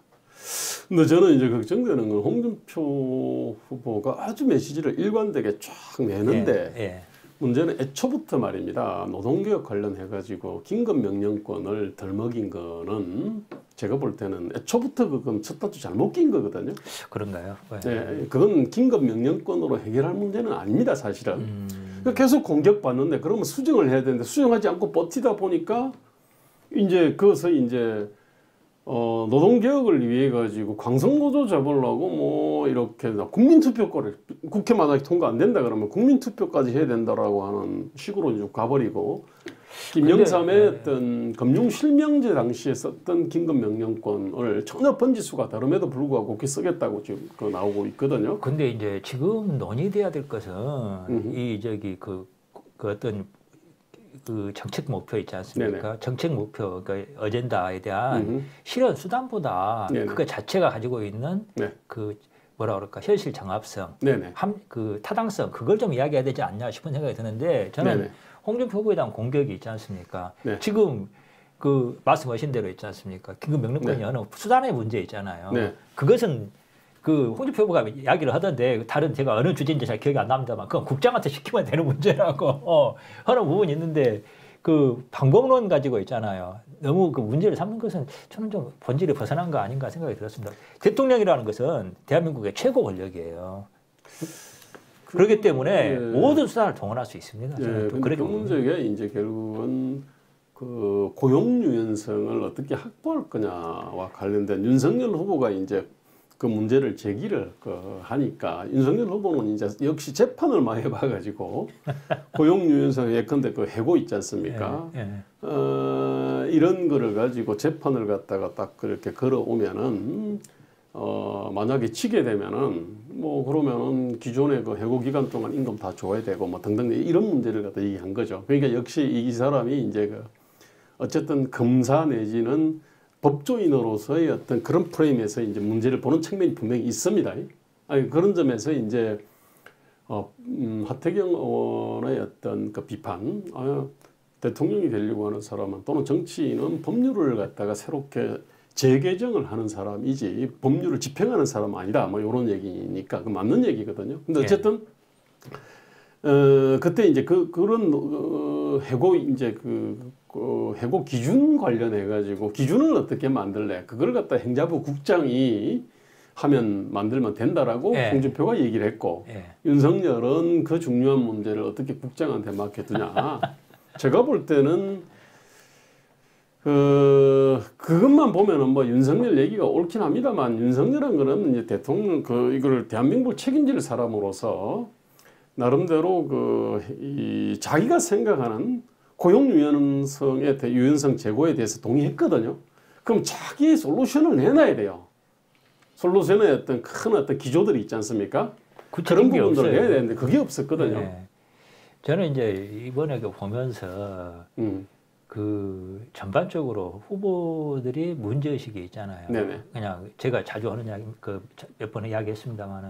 근데 저는 이제 걱정되는 건 홍준표 후보가 아주 메시지를 일관되게 쫙 내는데 예. 문제는 애초부터 말입니다. 노동개혁 관련해가지고 긴급 명령권을 덜 먹인 거는 제가 볼 때는 애초부터 그건 첫 단추 잘못 낀 거거든요. 그런가요? 네, 그건 긴급 명령권으로 해결할 문제는 아닙니다, 사실은. 계속 공격받는데 그러면 수정을 해야 되는데 수정하지 않고 버티다 보니까 이제 그것을 이제 노동개혁을 위해 가지고 광성노조 잡으려고 뭐 이렇게 국민투표권을 국회 만약에 통과 안 된다 그러면 국민투표까지 해야 된다라고 하는 식으로 이제 가버리고 김영삼의 어떤 금융실명제 당시에 썼던 긴급명령권을 전혀 번지수가 다름에도 불구하고 그렇게 쓰겠다고 지금 나오고 있거든요. 근데 이제 지금 논의돼야 될 것은 그 어떤 그 정책 목표 있지 않습니까? 네네. 정책 목표, 그 어젠다에 대한 실현 수단보다 그거 자체가 가지고 있는 그 뭐라 그럴까 현실 정합성, 그 타당성 그걸 좀 이야기해야 되지 않냐 싶은 생각이 드는데 저는 홍준표 후보에 대한 공격이 있지 않습니까? 지금 그 말씀하신 대로 있지 않습니까? 긴급 명령권이 어느 수단의 문제 있잖아요. 그것은 그 홍준표 후보가 이야기를 하던데 다른 제가 어느 주제인지 잘 기억이 안 납니다만 그건 국장한테 시키면 되는 문제라고 하는 부분이 있는데 그 방법론 가지고 있잖아요. 너무 그 문제를 삼는 것은 저는 좀 본질이 벗어난 거 아닌가 생각이 들었습니다. 대통령이라는 것은 대한민국의 최고 권력이에요. 그렇기 때문에 모든 수단을 동원할 수 있습니다. 그런데 그 문제가 이제 결국은 그 고용 유연성을 어떻게 확보할 거냐와 관련된 윤석열 후보가 이제 그 문제를 제기를 하니까 윤석열 후보는 이제 역시 재판을 많이 해봐가지고 고용 유연성 예컨대 그 해고 있지 않습니까? 이런 거를 가지고 재판을 갖다가 딱 그렇게 걸어오면은 만약에 치게 되면은 뭐 그러면은 기존의 그 해고 기간 동안 임금 다 줘야 되고 뭐 등등 이런 문제를 갖다 얘기한 거죠. 그러니까 역시 이 사람이 이제 그 어쨌든 검사 내지는 법조인으로서의 어떤 그런 프레임에서 이제 문제를 보는 측면이 분명히 있습니다. 아니, 그런 점에서 이제 하태경 의원의 어떤 그 비판, 대통령이 되려고 하는 사람은 또는 정치인은 법률을 갖다가 새롭게 재개정을 하는 사람이지 법률을 집행하는 사람은 아니다. 뭐 이런 얘기니까 그 맞는 얘기거든요. 근데 어쨌든 그때 이제 그런 해고 이제 해고 기준 관련해 가지고 기준을 어떻게 만들래? 그걸 갖다 행자부 국장이 만들면 된다라고 홍준표가 얘기를 했고 윤석열은 그 중요한 문제를 어떻게 국장한테 맡겨두냐. 제가 볼 때는 그것만 보면은 뭐 윤석열 얘기가 옳긴 합니다만 윤석열은 그러면 이제 대통령 이걸 대한민국을 책임질 사람으로서 나름대로 자기가 생각하는 고용 유연성 제고에 대해서 동의했거든요. 그럼 자기 솔루션을 내놔야 돼요. 솔루션의 어떤 기조들이 있지 않습니까? 그런 부분들을 내야 되는데 그게 없었거든요. 네. 저는 이제 이번에 보면서 전반적으로 후보들이 문제의식이 있잖아요. 네네. 그냥 제가 자주 하는 이야기, 몇 번 이야기했습니다만은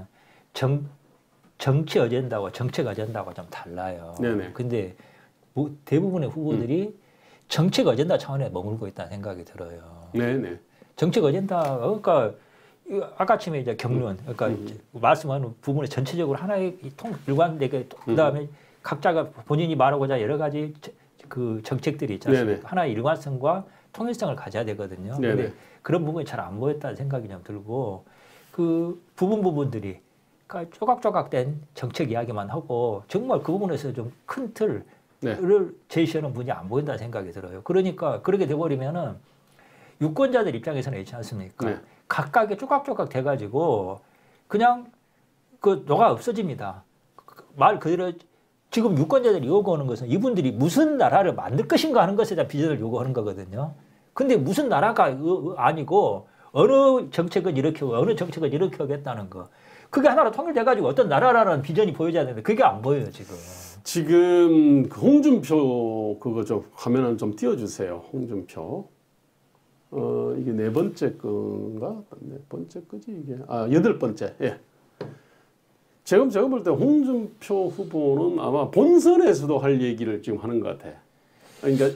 정치 어젠다와 정책 어젠다가 좀 달라요. 네네. 근데 대부분의 후보들이 정책 어젠다 차원에 머물고 있다는 생각이 들어요. 네네. 정책 어젠다, 그러니까 아까 아침에 이제 경륜, 그러니까 말씀하는 부분에 전체적으로 하나의 일관되게 그다음에 각자가 본인이 말하고자 여러 가지 그 정책들이 있지 않습니까? 네네. 하나의 일관성과 통일성을 가져야 되거든요. 그런데 그런 부분이 잘 안 보였다는 생각이 좀 들고 그 부분들이 그러니까 조각조각된 정책 이야기만 하고 정말 그 부분에서 좀 큰 틀을 제시하는 분이 안 보인다는 생각이 들어요. 그러니까 그렇게 돼버리면은 유권자들 입장에서는 있지 않습니까? 각각의 조각조각 돼가지고 그냥 녹아 없어집니다. 말 그대로 지금 유권자들이 요구하는 것은 이분들이 무슨 나라를 만들 것인가 하는 것에 대한 비전을 요구하는 거거든요. 근데 무슨 나라가 아니고 어느 정책은 이렇게 하고 어느 정책은 이렇게 하겠다는 거. 그게 하나로 통일돼가지고 어떤 나라라는 비전이 보여져야 되는데 그게 안 보여요, 지금. 지금 홍준표 그거 좀 화면을 좀 띄워주세요. 홍준표. 이게 네 번째 건가? 네 번째 거지 이게. 여덟 번째. 예. 제가 볼 때 홍준표 후보는 아마 본선에서도 할 얘기를 지금 하는 것 같아. 그러니까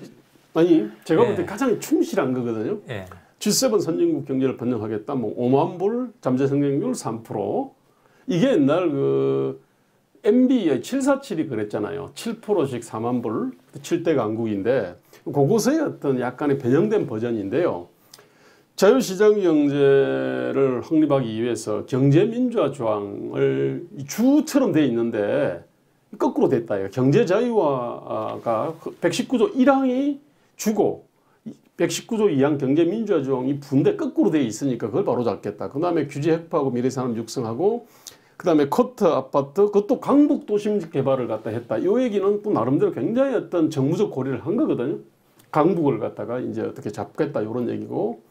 제가 볼 때 가장 충실한 거거든요. G7 선진국 경제를 번영하겠다. 뭐 5만 불, 잠재 성장률 3%. 이게 옛날 MB의 747이 그랬잖아요. 7%씩 4만 불, 7대 강국인데 그것의 어떤 약간의 변형된 버전인데요. 자유시장 경제를 확립하기 위해서 경제민주화 조항을 주처럼 돼 있는데 거꾸로 됐다. 경제자유화가 119조 1항이 주고 119조 2항 경제민주화 조항이 분대 거꾸로 돼 있으니까 그걸 바로 잡겠다. 그 다음에 규제 핵파하고 미래산업 육성하고 그 다음에 커트 아파트 그것도 강북 도심 개발을 갖다 했다. 이 얘기는 또 나름대로 굉장히 어떤 정무적 고려를 한 거거든요. 강북을 갖다가 이제 어떻게 잡겠다 이런 얘기고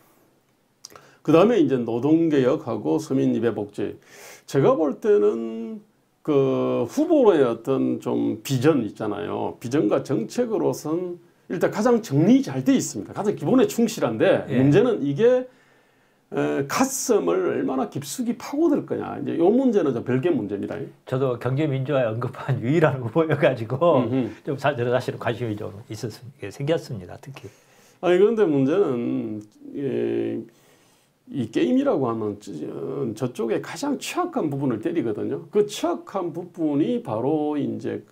그 다음에 이제 노동개혁하고 서민 입예복지. 제가 볼 때는 그 후보의 어떤 좀 비전 있잖아요. 비전과 정책으로선 일단 가장 정리 잘 돼 있습니다. 가장 기본에 충실한데 문제는 이게 가슴을 얼마나 깊숙이 파고들 거냐. 이제 이 문제는 좀 별개 문제입니다. 저도 경제민주화에 언급한 유일한 후보여가지고 좀 사실은 관심이 좀 생겼습니다. 특히. 그런데 문제는 이 게임이라고 하면 저쪽에 가장 취약한 부분을 때리거든요. 그 취약한 부분이 바로 이제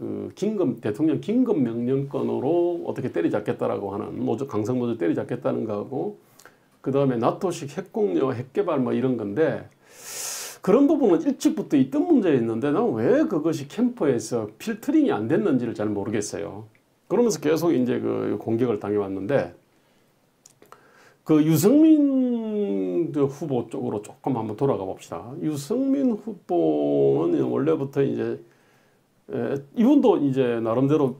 대통령 긴급 명령권으로 어떻게 때리잡겠다라고 하는 강성 모드 때리잡겠다는 거하고 그 다음에 나토식 핵공여 핵개발 뭐 이런 건데 그런 부분은 일찍부터 있던 문제였는데 난 왜 그것이 캠프에서 필터링이 안 됐는지를 잘 모르겠어요. 그러면서 계속 이제 공격을 당해왔는데 유승민 후보 쪽으로 조금 한번 돌아가 봅시다. 유승민 후보는 원래부터 이제 이분도 이제 나름대로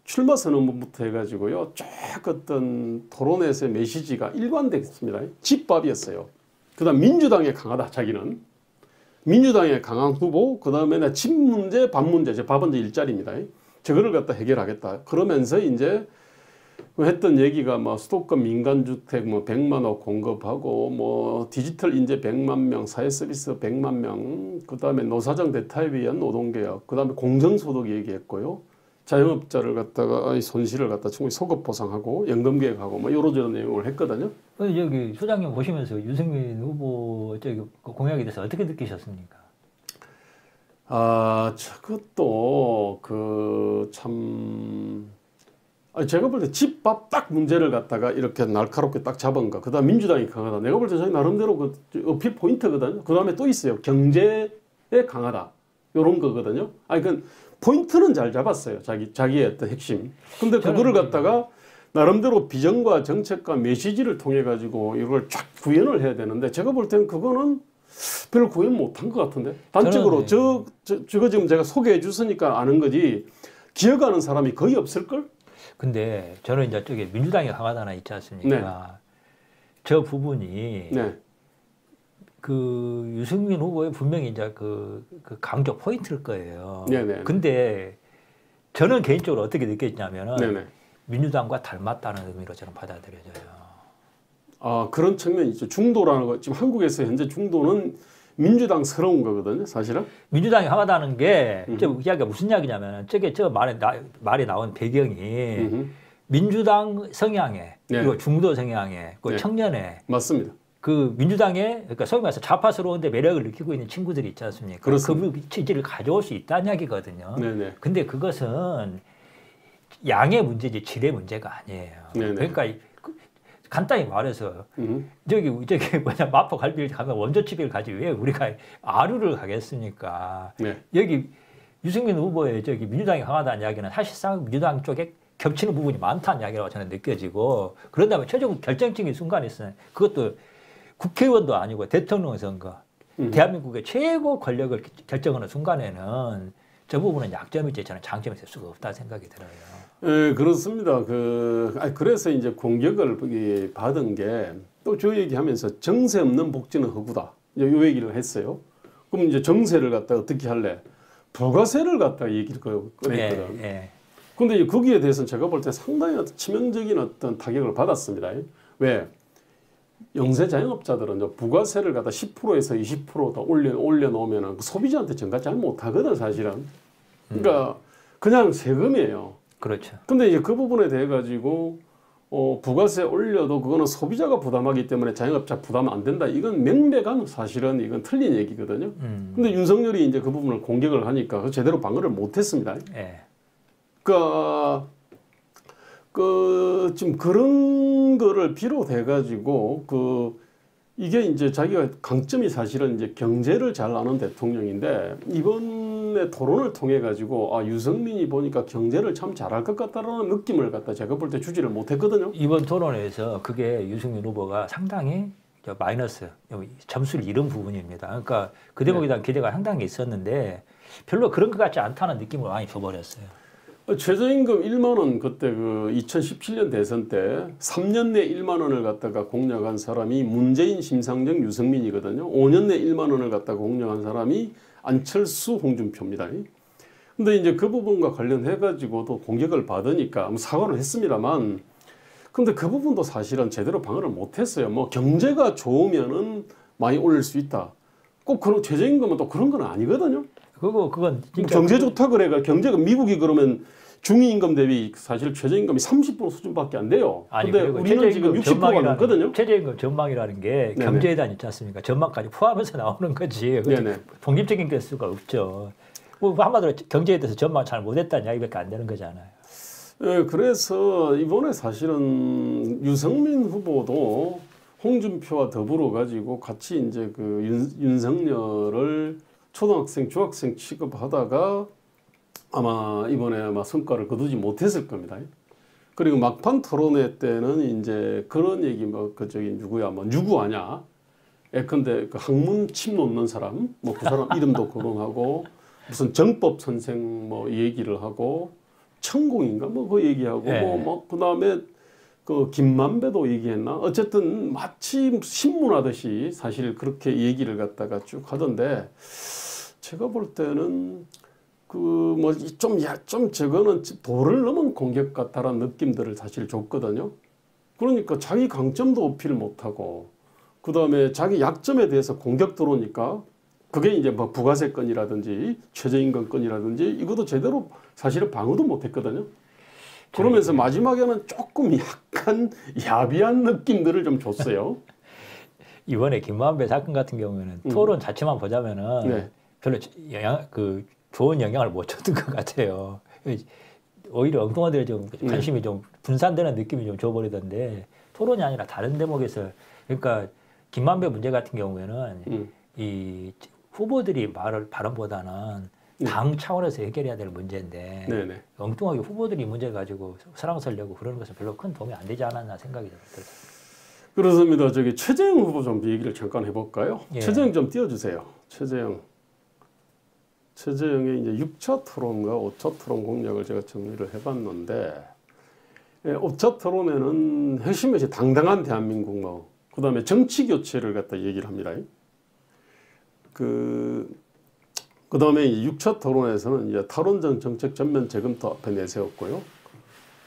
출마 선언문부터 해가지고요 쭉 어떤 토론에서의 메시지가 일관됐습니다. 집밥이었어요. 그다음 민주당에 강하다. 자기는 민주당에 강한 후보. 그다음에 집 문제, 밥 문제. 제 밥은 이제 일자리입니다. 저거를 갖다 해결하겠다. 그러면서 이제 그 했던 얘기가 뭐 수도권 민간주택 뭐 100만 호 공급하고 뭐 디지털 인재 100만 명, 사회서비스 100만 명, 그다음에 노사정 대타협에 의한 노동개혁, 그다음에 공정소득 얘기했고요. 자영업자를 갖다가 손실을 갖다 충분히 소급 보상하고 연금 개혁하고 뭐 이런저런 내용을 했거든요. 여기 소장님 보시면서 유승민 후보 저기 공약에 대해서 어떻게 느끼셨습니까? 아, 저것도 참 제가 볼 때 집밥 딱 문제를 갖다가 이렇게 날카롭게 딱 잡은 거. 그다음 민주당이 강하다. 내가 볼 때 저희 나름대로 그 어필 포인트거든요. 그다음에 또 있어요. 경제에 강하다. 요런 거거든요. 아니 그 포인트는 잘 잡았어요. 자기의 어떤 핵심. 근데 그거를 갖다가 나름대로 비전과 정책과 메시지를 통해 가지고 이걸 쫙 구현을 해야 되는데 제가 볼 때는 그거는 별로 구현 못한 것 같은데. 단적으로 저거 지금 제가 소개해 줬으니까 아는 거지. 기억하는 사람이 거의 없을 걸? 근데 저는 이제 저기 민주당이 강하다나 있지 않습니까? 네. 저 부분이 네. 그 유승민 후보의 분명히 이제 그 강조 포인트일 거예요. 네네. 근데 저는 개인적으로 어떻게 느꼈냐면은 네네. 민주당과 닮았다는 의미로 저는 받아들여져요. 아, 그런 측면이 있죠. 중도라는 거, 지금 한국에서 현재 중도는 민주당스러운 거거든요, 사실은. 민주당이 강하다는 게, 저 이야기가 무슨 이야기냐면, 저 말에 나온 배경이 민주당 성향에, 네. 그리고 중도 성향에, 그 네. 청년에, 맞습니다. 그 민주당에, 그러니까 소위 말해서 좌파스러운데 매력을 느끼고 있는 친구들이 있지 않습니까? 그렇습니다. 그 취지를 가져올 수 있다는 이야기거든요. 네네. 근데 그것은 양의 문제지 질의 문제가 아니에요. 네네. 그러니까 간단히 말해서 저기 뭐냐 마포 갈비를 가면 원조집을 가지 왜 우리가 아류를 가겠습니까? 네. 여기 유승민 후보의 저기 민주당이 강하다는 이야기는 사실상 민주당 쪽에 겹치는 부분이 많다는 이야기라고 저는 느껴지고 그런다면 최종 결정적인 순간에 있어요. 그것도 국회의원도 아니고 대통령 선거, 대한민국의 최고 권력을 결정하는 순간에는 저 부분은 약점이지 저는 장점이 될 수가 없다 생각이 들어요. 네, 그렇습니다. 그래서 이제 공격을 받은 게 또 저 얘기하면서 정세 없는 복지는 허구다. 요 얘기를 했어요. 그럼 이제 정세를 갖다 어떻게 할래? 부가세를 갖다 얘기를 꺼냈거든. 근데 이제 거기에 대해서는 제가 볼 때 상당히 어떤 치명적인 어떤 타격을 받았습니다. 왜? 영세 자영업자들은 부가세를 갖다 10%에서 20% 더 올려놓으면 소비자한테 전가 잘 못하거든, 사실은. 그러니까 그냥 세금이에요. 그렇죠. 근데 이제 그 부분에 대해 가지고 부가세 올려도 그거는 소비자가 부담하기 때문에 자영업자 부담 안 된다. 이건 명백한 사실은 이건 틀린 얘기거든요. 근데 윤석열이 이제 그 부분을 공격을 하니까 제대로 방어를 못 했습니다. 그러니까 지금 그런 거를 비롯해 가지고 이게 이제 자기가 강점이 사실은 이제 경제를 잘 아는 대통령인데 이번에 토론을 통해 가지고 유승민이 보니까 경제를 참 잘할 것 같다라는 느낌을 갖다 제가 볼 때 주지를 못했거든요. 이번 토론에서 그게 유승민 후보가 상당히 마이너스 점수를 잃은 부분입니다. 그러니까 그 대목에 대한 기대가 상당히 있었는데 별로 그런 것 같지 않다는 느낌을 많이 줘버렸어요. 최저임금 1만 원 그때 2017년 대선 때 3년 내 1만 원을 갖다가 공약한 사람이 문재인, 심상정, 유승민이거든요. 5년 내 1만 원을 갖다가 공약한 사람이 안철수, 홍준표입니다. 근데 이제 그 부분과 관련해 가지고도 공격을 받으니까 사과를 했습니다만 근데 그 부분도 사실은 제대로 방어를 못 했어요. 뭐 경제가 좋으면은 많이 올릴 수 있다. 꼭 그런 최저임금은 또 그런 건 아니거든요. 그건 진짜 경제 좋다 그래가 경제가 미국이 그러면 중위임금 대비 사실 최저임금이 30% 수준밖에 안 돼요. 근데 우리는 지금 60%가 넘거든요. 최저임금 전망이라는 게 경제에 대한 있지 않습니까? 전망까지 포함해서 나오는 거지. 독립적인 게 수가 없죠. 뭐 한마디로 경제에 대해서 전망 잘 못했다는 이야기밖에 안 되는 거잖아요. 네, 그래서 이번에 사실은 유승민 후보도 홍준표와 더불어 가지고 같이 이제 윤석열을 초등학생, 중학생 취급하다가 아마 이번에 아마 성과를 거두지 못했을 겁니다. 그리고 막판 토론회 때는 이제 그런 얘기 누구 아냐? 예컨대 학문 침 놓는 사람, 그 사람 이름도 거론하고 무슨 정법 선생 얘기를 하고 천공인가 그 얘기하고 그다음에 김만배도 얘기했나? 어쨌든 마치 신문하듯이 사실 그렇게 얘기를 갖다가 쭉 하던데 제가 볼 때는 좀 저거는 도를 넘은 공격 같다라는 느낌들을 사실 줬거든요. 그러니까 자기 강점도 어필 못하고 그다음에 자기 약점에 대해서 공격 들어오니까 그게 이제 뭐 부가세건이라든지 최저임금건이라든지 이것도 제대로 사실은 방어도 못했거든요. 그러면서 마지막에는 조금 약간 야비한 느낌들을 좀 줬어요. 이번에 김만배 사건 같은 경우에는 토론 자체만 보자면은 네. 별로 좋은 영향을 못 줬던 것 같아요. 오히려 엉뚱한데 좀 관심이 좀 분산되는 느낌이 좀 줘버리던데 토론이 아니라 다른 대목에서 그러니까 김만배 문제 같은 경우에는 이 후보들이 발언보다는 당 차원에서 해결해야 될 문제인데 네네. 엉뚱하게 후보들이 문제 가지고 사랑설려고 그러는 것은 별로 큰 도움이 안 되지 않았나 생각이 들어요. 그렇습니다. 저기 최재형 후보 좀 얘기를 잠깐 해볼까요? 예. 최재형 좀 띄워주세요. 최재형의 이제 6차 토론과 5차 토론 공약을 제가 정리를 해봤는데 5차 토론에는 핵심이 당당한 대한민국 그다음에 정치 교체를 갖다 얘기를 합니다. 그다음에 6차 토론에서는 이제 탈원전 정책 전면 재검토 앞에 내세웠고요.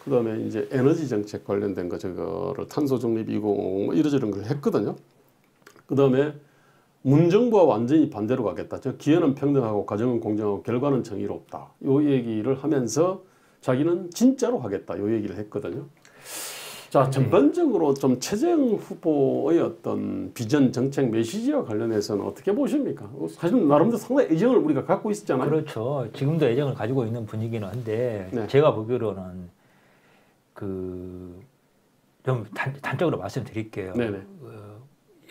그다음에 이제 에너지 정책 관련된 거 저거를 탄소 중립 2050 이러저런 걸 했거든요. 그다음에 문정부와 완전히 반대로 가겠다. 즉 기회는 평등하고 과정은 공정하고 결과는 정의롭다. 요 얘기를 하면서 자기는 진짜로 하겠다. 요 얘기를 했거든요. 자, 전반적으로 좀 최재형 후보의 어떤 비전 정책 메시지와 관련해서는 어떻게 보십니까? 사실 나름대로 상당히 애정을 우리가 갖고 있었잖아요. 그렇죠. 지금도 애정을 가지고 있는 분위기는 한데 네. 제가 보기로는 좀 단적으로 말씀드릴게요.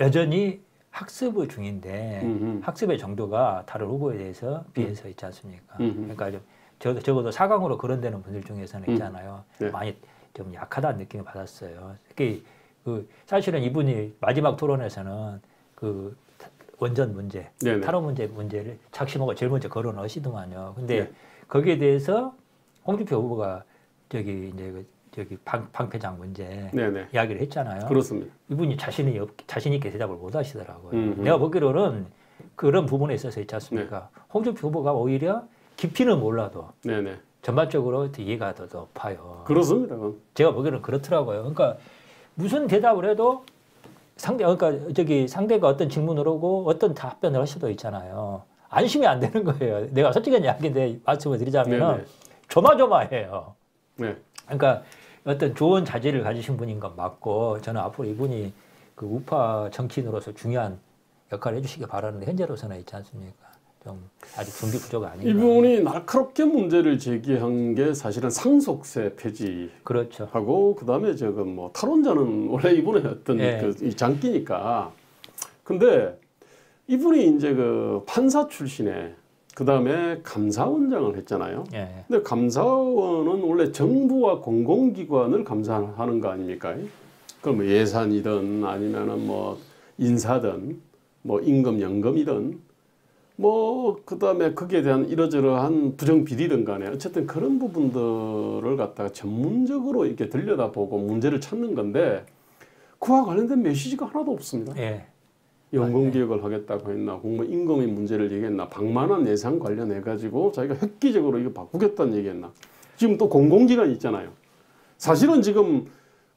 여전히 학습 중인데 학습의 정도가 다른 후보에 대해서 비해서 있지 않습니까? 그러니까 좀 적어도 4강으로 거론되는 분들 중에서는 있잖아요. 네. 많이 좀 약하다는 느낌을 받았어요. 특히 사실은 이분이 마지막 토론에서는 원전 문제, 네네. 탈원 문제를 작심하고 제일 먼저 거론하시더만요. 근데 거기에 대해서 홍준표 후보가 저기 방패장 문제 네네. 이야기를 했잖아요. 그렇습니다. 이분이 자신 있게 대답을 못 하시더라고요. 내가 보기로는 그런 부분에 있어서 있지 않습니까? 홍준표 후보가 오히려 깊이는 몰라도 네네. 전반적으로 이해가 더 높아요. 그렇습니다. 제가 보기에는 그렇더라고요. 그러니까 무슨 대답을 해도 상대가 어떤 질문을 하고 어떤 답변을 할 수도 있잖아요. 안심이 안 되는 거예요. 내가 솔직한 이야기인데 말씀을 드리자면 조마조마해요. 네. 그러니까 어떤 좋은 자질을 가지신 분인 건 맞고 저는 앞으로 이분이 우파 정치인으로서 중요한 역할을 해주시길 바라는데 현재로서는 있지 않습니까? 좀 아직 준비 부족 아닌가. 이분이 날카롭게 문제를 제기한 게 사실은 상속세 폐지. 그렇죠. 하고 그다음에 탈원전은 원래 이분의 어떤 이 장기니까. 근데 이분이 이제 판사 출신에 그다음에 감사원장을 했잖아요. 근데 감사원은 원래 정부와 공공기관을 감사하는 거 아닙니까? 그럼 예산이든 아니면은 인사든 임금 연금이든 그다음에 거기에 대한 이러저러한 부정비리든 간에 어쨌든 그런 부분들을 갖다가 전문적으로 이렇게 들여다보고 문제를 찾는 건데 그와 관련된 메시지가 하나도 없습니다. 연금개혁을 하겠다고 했나, 임금의 문제를 얘기했나, 방만한 예산 관련해가지고 자기가 획기적으로 이거 바꾸겠다는 얘기했나. 지금 또 공공기관 있잖아요. 사실은 지금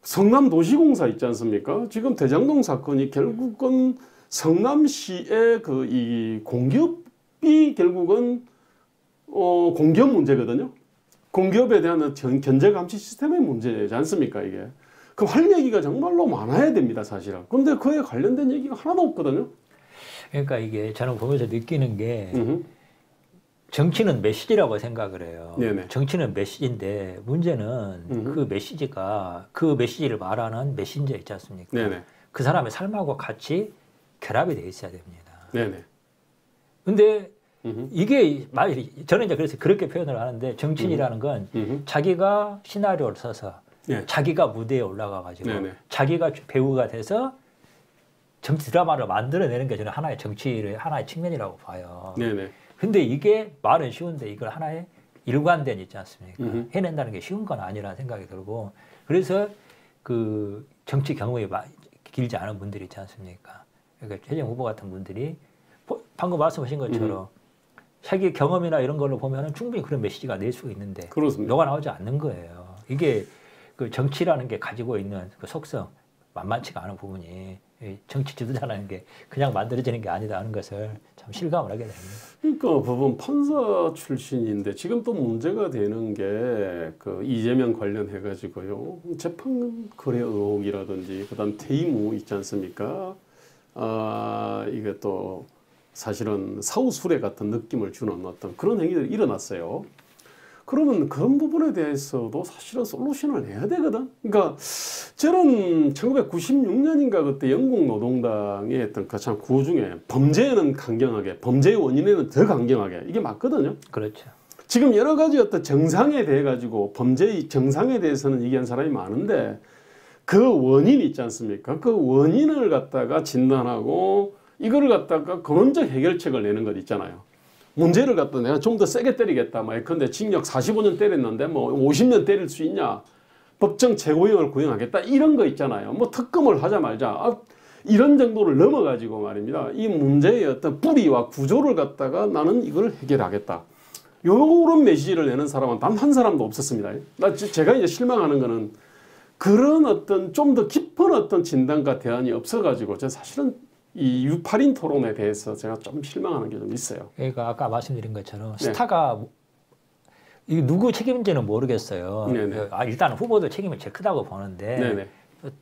성남도시공사 있지 않습니까? 지금 대장동 사건이 결국은 성남시의 이 공기업이 결국은 공기업 문제거든요. 공기업에 대한 견제 감시 시스템의 문제지 않습니까, 이게? 그럼 할 얘기가 정말로 많아야 됩니다, 사실은. 근데 그에 관련된 얘기가 하나도 없거든요. 그러니까 이게 저는 보면서 느끼는 게 정치는 메시지라고 생각을 해요. 네네. 정치는 메시지인데 문제는 그 메시지가 그 메시지를 말하는 메신저 있지 않습니까? 네네. 그 사람의 삶하고 같이 결합이 돼 있어야 됩니다. 네네. 근데 이게 저는 이제 그래서 그렇게 표현을 하는데 정치인이라는 건 자기가 시나리오를 써서 자기가 무대에 올라가가지고 자기가 배우가 돼서 정치 드라마를 만들어내는 게 저는 하나의 하나의 측면이라고 봐요. 근데 이게 말은 쉬운데 이걸 하나의 일관된 있지 않습니까? 해낸다는 게 쉬운 건 아니라는 생각이 들고 그래서 정치 경험이 길지 않은 분들이 있지 않습니까? 그러니까 최재형 후보 같은 분들이 방금 말씀하신 것처럼 자기 경험이나 이런 걸로 보면은 충분히 그런 메시지가 낼 수 있는데 그렇습니다. 녹아 나오지 않는 거예요. 이게 그 정치라는 게 가지고 있는 그 속성 만만치가 않은 부분이 정치 지도자라는 게 그냥 만들어지는 게 아니다는 것을 참 실감을 하게 됩니다. 그러니까 법원 판사 출신인데 지금 또 문제가 되는 게 그 이재명 관련해 가지고요. 재판 거래 의혹이라든지 그다음 퇴임 후 있지 않습니까? 이게 또 사실은 사후 수뢰 같은 느낌을 주는 어떤 그런 행위들이 일어났어요. 그러면 그런 부분에 대해서도 사실은 솔루션을 내야 되거든. 그러니까 저는 1996년인가 그때 영국 노동당의 했던 그 참 구호 중에 범죄에는 강경하게, 범죄의 원인에는 더 강경하게 이게 맞거든요. 그렇죠. 지금 여러 가지 어떤 정상에 대해 가지고 범죄의 정상에 대해서는 얘기한 사람이 많은데 그 원인 있지 않습니까? 그 원인을 갖다가 진단하고 이거를 갖다가 근원적 해결책을 내는 것 있잖아요. 문제를 갖다 내가 좀 더 세게 때리겠다. 뭐 예컨대 징역 45년 때렸는데 뭐 50년 때릴 수 있냐. 법정 최고형을 구형하겠다. 이런 거 있잖아요. 뭐 특검을 하자 말자. 이런 정도를 넘어가지고 말입니다. 이 문제의 어떤 뿌리와 구조를 갖다가 나는 이걸 해결하겠다. 요런 메시지를 내는 사람은 단 한 사람도 없었습니다. 제가 이제 실망하는 거는 그런 어떤 좀 더 깊은 어떤 진단과 대안이 없어가지고 제가 사실은 이 6.8인 토론에 대해서 제가 좀 실망하는 게 좀 있어요. 그러니까 아까 말씀드린 것처럼 스타가 이 누구 책임인지는 모르겠어요. 일단 후보들 책임이 제일 크다고 보는데 네네.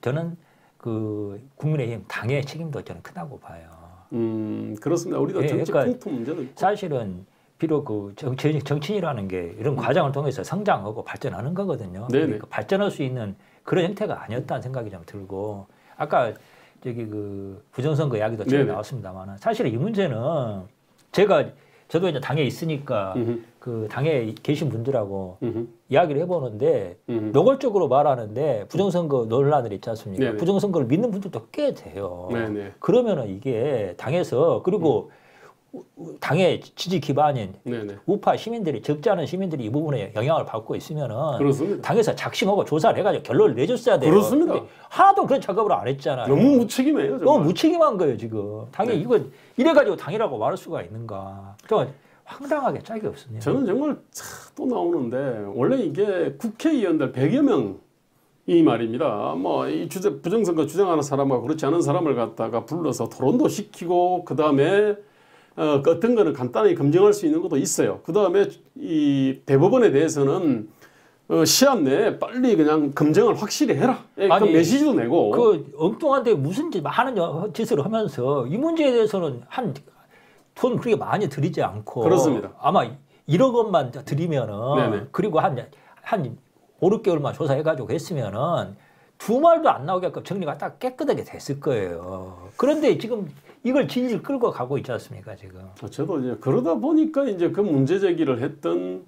저는 그 국민의힘 당의 책임도 저는 크다고 봐요. 그렇습니다. 우리도 정치 그러니까 풍토 문제도 있고. 사실은 비록 그 정치인이라는 게 이런 과정을 통해서 성장하고 발전하는 거거든요. 그러니까 발전할 수 있는 그런 형태가 아니었다는 생각이 좀 들고 아까 저기 그 부정선거 이야기도 처음에 나왔습니다만 사실 이 문제는 저도 이제 당에 있으니까 그 당에 계신 분들하고 이야기를 해보는데 노골적으로 말하는데 부정선거 논란을 있지 않습니까? 부정선거를 믿는 분들도 꽤 돼요. 그러면은 이게 당에서 그리고 당의 지지 기반인 우파 시민들이 적지 않은 시민들이 이 부분에 영향을 받고 있으면은 그렇습니다. 당에서 작심하고 조사를 해가지고 결론을 내줬어야 돼요. 그렇습니다. 하나도 그런 작업을 안 했잖아요. 너무 무책임해요. 정말. 너무 무책임한 거예요 지금. 당이 이거 이래가지고 당이라고 말할 수가 있는가? 좀 황당하게 짝이 없습니다. 저는 정말 또 나오는데 원래 이게 국회의원들 100여 명이 말입니다. 뭐 이 부정선거 주장하는 사람과 그렇지 않은 사람을 갖다가 불러서 토론도 시키고 그 다음에 어떤 거는 간단히 검증할 수 있는 것도 있어요. 그 다음에 이 대법원에 대해서는 시한 내에 빨리 그냥 검증을 확실히 해라. 그 메시지도 내고. 그 엉뚱한데 무슨 하는 짓을 하면서 이 문제에 대해서는 돈 그렇게 많이 들이지 않고. 그렇습니다. 아마 1억 원만 들이면은 그리고 한 5, 6개월만 조사해가지고 했으면은 두 말도 안 나오게끔 정리가 딱 깨끗하게 됐을 거예요. 그런데 지금 이걸 질질 끌고 가고 있지 않습니까, 지금? 저도 이제 그러다 보니까 이제 그 문제 제기를 했던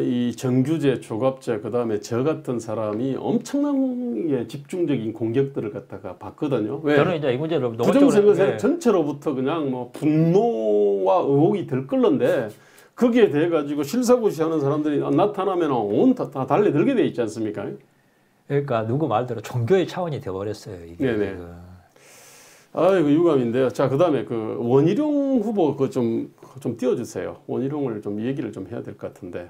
이 정규제, 조갑제, 그 다음에 저 같은 사람이 엄청나게 집중적인 공격들을 갖다가 받거든요. 왜? 저는 이제 이 문제를 부정선거세 전체로부터 그냥 뭐 분노와 의혹이 들끓는데 거기에 대해 가지고 실사구시하는 사람들이 나타나면 온 다 달려들게 돼 있지 않습니까? 그러니까 누구 말대로 종교의 차원이 되어버렸어요. 이게. 아이고 유감인데요. 자, 그다음에 그 원희룡 후보 그 좀 띄워주세요. 원희룡을 좀 얘기를 좀 해야 될 것 같은데.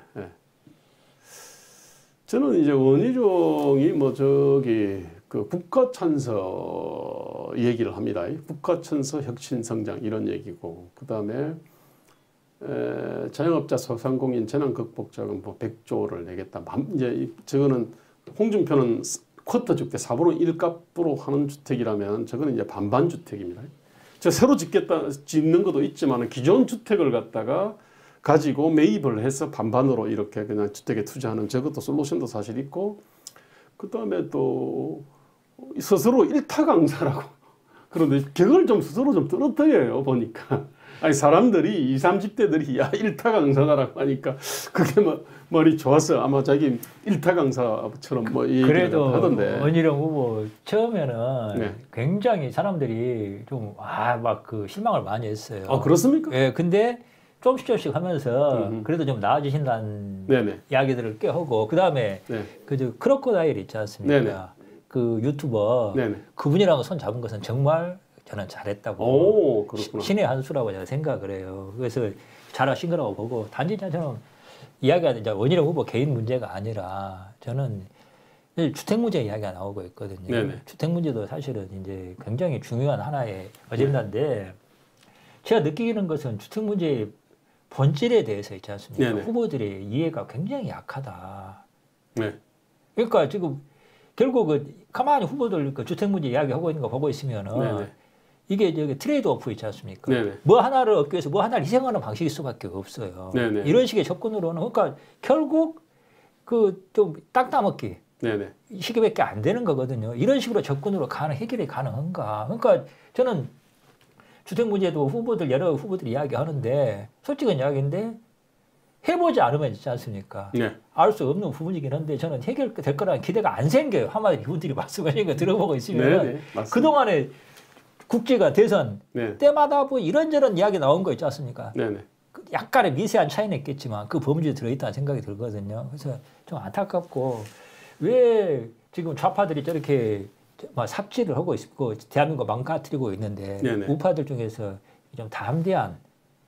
저는 이제 원희룡이 뭐 저기 그 국가천서 얘기를 합니다. 국가천서 혁신성장 이런 얘기고 그다음에 자영업자 소상공인 재난극복자금 뭐 100조를 내겠다. 이제 저거는 홍준표는 쿼터 주택 4분의 1값으로 하는 주택이라면 저거는 이제 반반 주택입니다. 저 새로 짓는 것도 있지만 기존 주택을 갖다가 가지고 매입을 해서 반반으로 이렇게 그냥 주택에 투자하는 저것도 솔루션도 사실 있고 그다음에 또 스스로 일타 강사라고 그런데 그걸 좀 스스로 좀 떨어뜨려요 보니까. 아니 사람들이 20, 30대들이 야 일타 강사다라고 하니까 그게 뭐 머리 좋았어. 아마 자기 일타 강사처럼 뭐 얘기를 하던데. 원희룡 후보 처음에는 굉장히 사람들이 좀 막 그 실망을 많이 했어요. 아 그렇습니까? 예, 근데 조금씩 하면서 그래도 좀 나아지신다는 이야기들을 꽤 하고 그 다음에 그 크로코다일 있지 않습니까? 그 유튜버 그분이랑 손 잡은 것은 정말 저는 잘했다고 신의 한 수라고 제가 생각을 해요. 그래서 잘하신 거라고 보고 단지 저는 이야기가 이제 원희룡 후보 개인 문제가 아니라 저는 주택 문제 이야기가 나오고 있거든요. 네네. 주택 문제도 사실은 이제 굉장히 중요한 하나의 어젠다인데 제가 느끼는 것은 주택 문제의 본질에 대해서 있지 않습니까? 네네. 후보들의 이해가 굉장히 약하다. 네. 그러니까 지금 결국 가만히 후보들 주택 문제 이야기하고 있는 거 보고 있으면은 네네. 이게 저기 트레이드 오프 있지 않습니까? 네네. 뭐 하나를 얻기 위해서 뭐 하나를 희생하는 방식일 수밖에 없어요. 네네. 이런 식의 접근으로는 그러니까 결국 그 좀 땅 따먹기 네네. 시기밖에 안 되는 거거든요. 이런 식으로 접근으로 해결이 가능한가? 그러니까 저는 주택 문제도 여러 후보들이 이야기하는데 솔직한 이야기인데 해보지 않으면 있지 않습니까? 네. 알 수 없는 부분이긴 한데 저는 해결될 거라는 기대가 안 생겨요. 한마디로 이분들이 말씀하신 거 들어보고 있으면 네네. 맞습니다. 그동안에 국제가 대선 네. 때마다 뭐 이런저런 이야기 나온 거 있지 않습니까? 네네. 약간의 미세한 차이는 있겠지만 그 범주에 들어있다는 생각이 들거든요. 그래서 좀 안타깝고 왜 지금 좌파들이 저렇게 막 삽질을 하고 있고 대한민국을 망가뜨리고 있는데 네네. 우파들 중에서 좀 담대한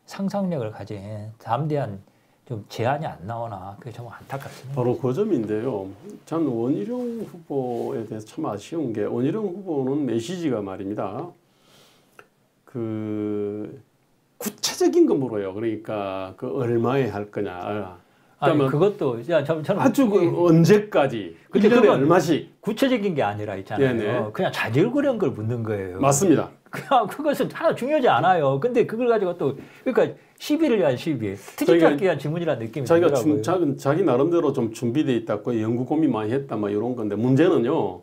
상상력을 가진 담대한 좀 제안이 안 나오나 그게 좀 안타깝습니다. 바로 그 점인데요. 전 원희룡 후보에 대해서 참 아쉬운 게 원희룡 후보는 메시지가 말입니다. 그 구체적인 거 물어요. 그러니까 그 얼마에 할 거냐. 아니 그것도 저는 아주 그 언제까지? 근데 1년에 그건 얼마씩? 구체적인 게 아니라 있잖아요. 네네. 그냥 자질구레한 걸 묻는 거예요. 맞습니다. 그냥 그것은 하나 중요하지 않아요. 근데 그걸 가지고 또 그러니까 시비를 위한 시비, 트집잡기 위한 질문이라는 느낌이 들더라고요. 자기 나름대로 좀 준비돼 있다고 연구 고민 많이 했다 막 이런 건데 문제는요.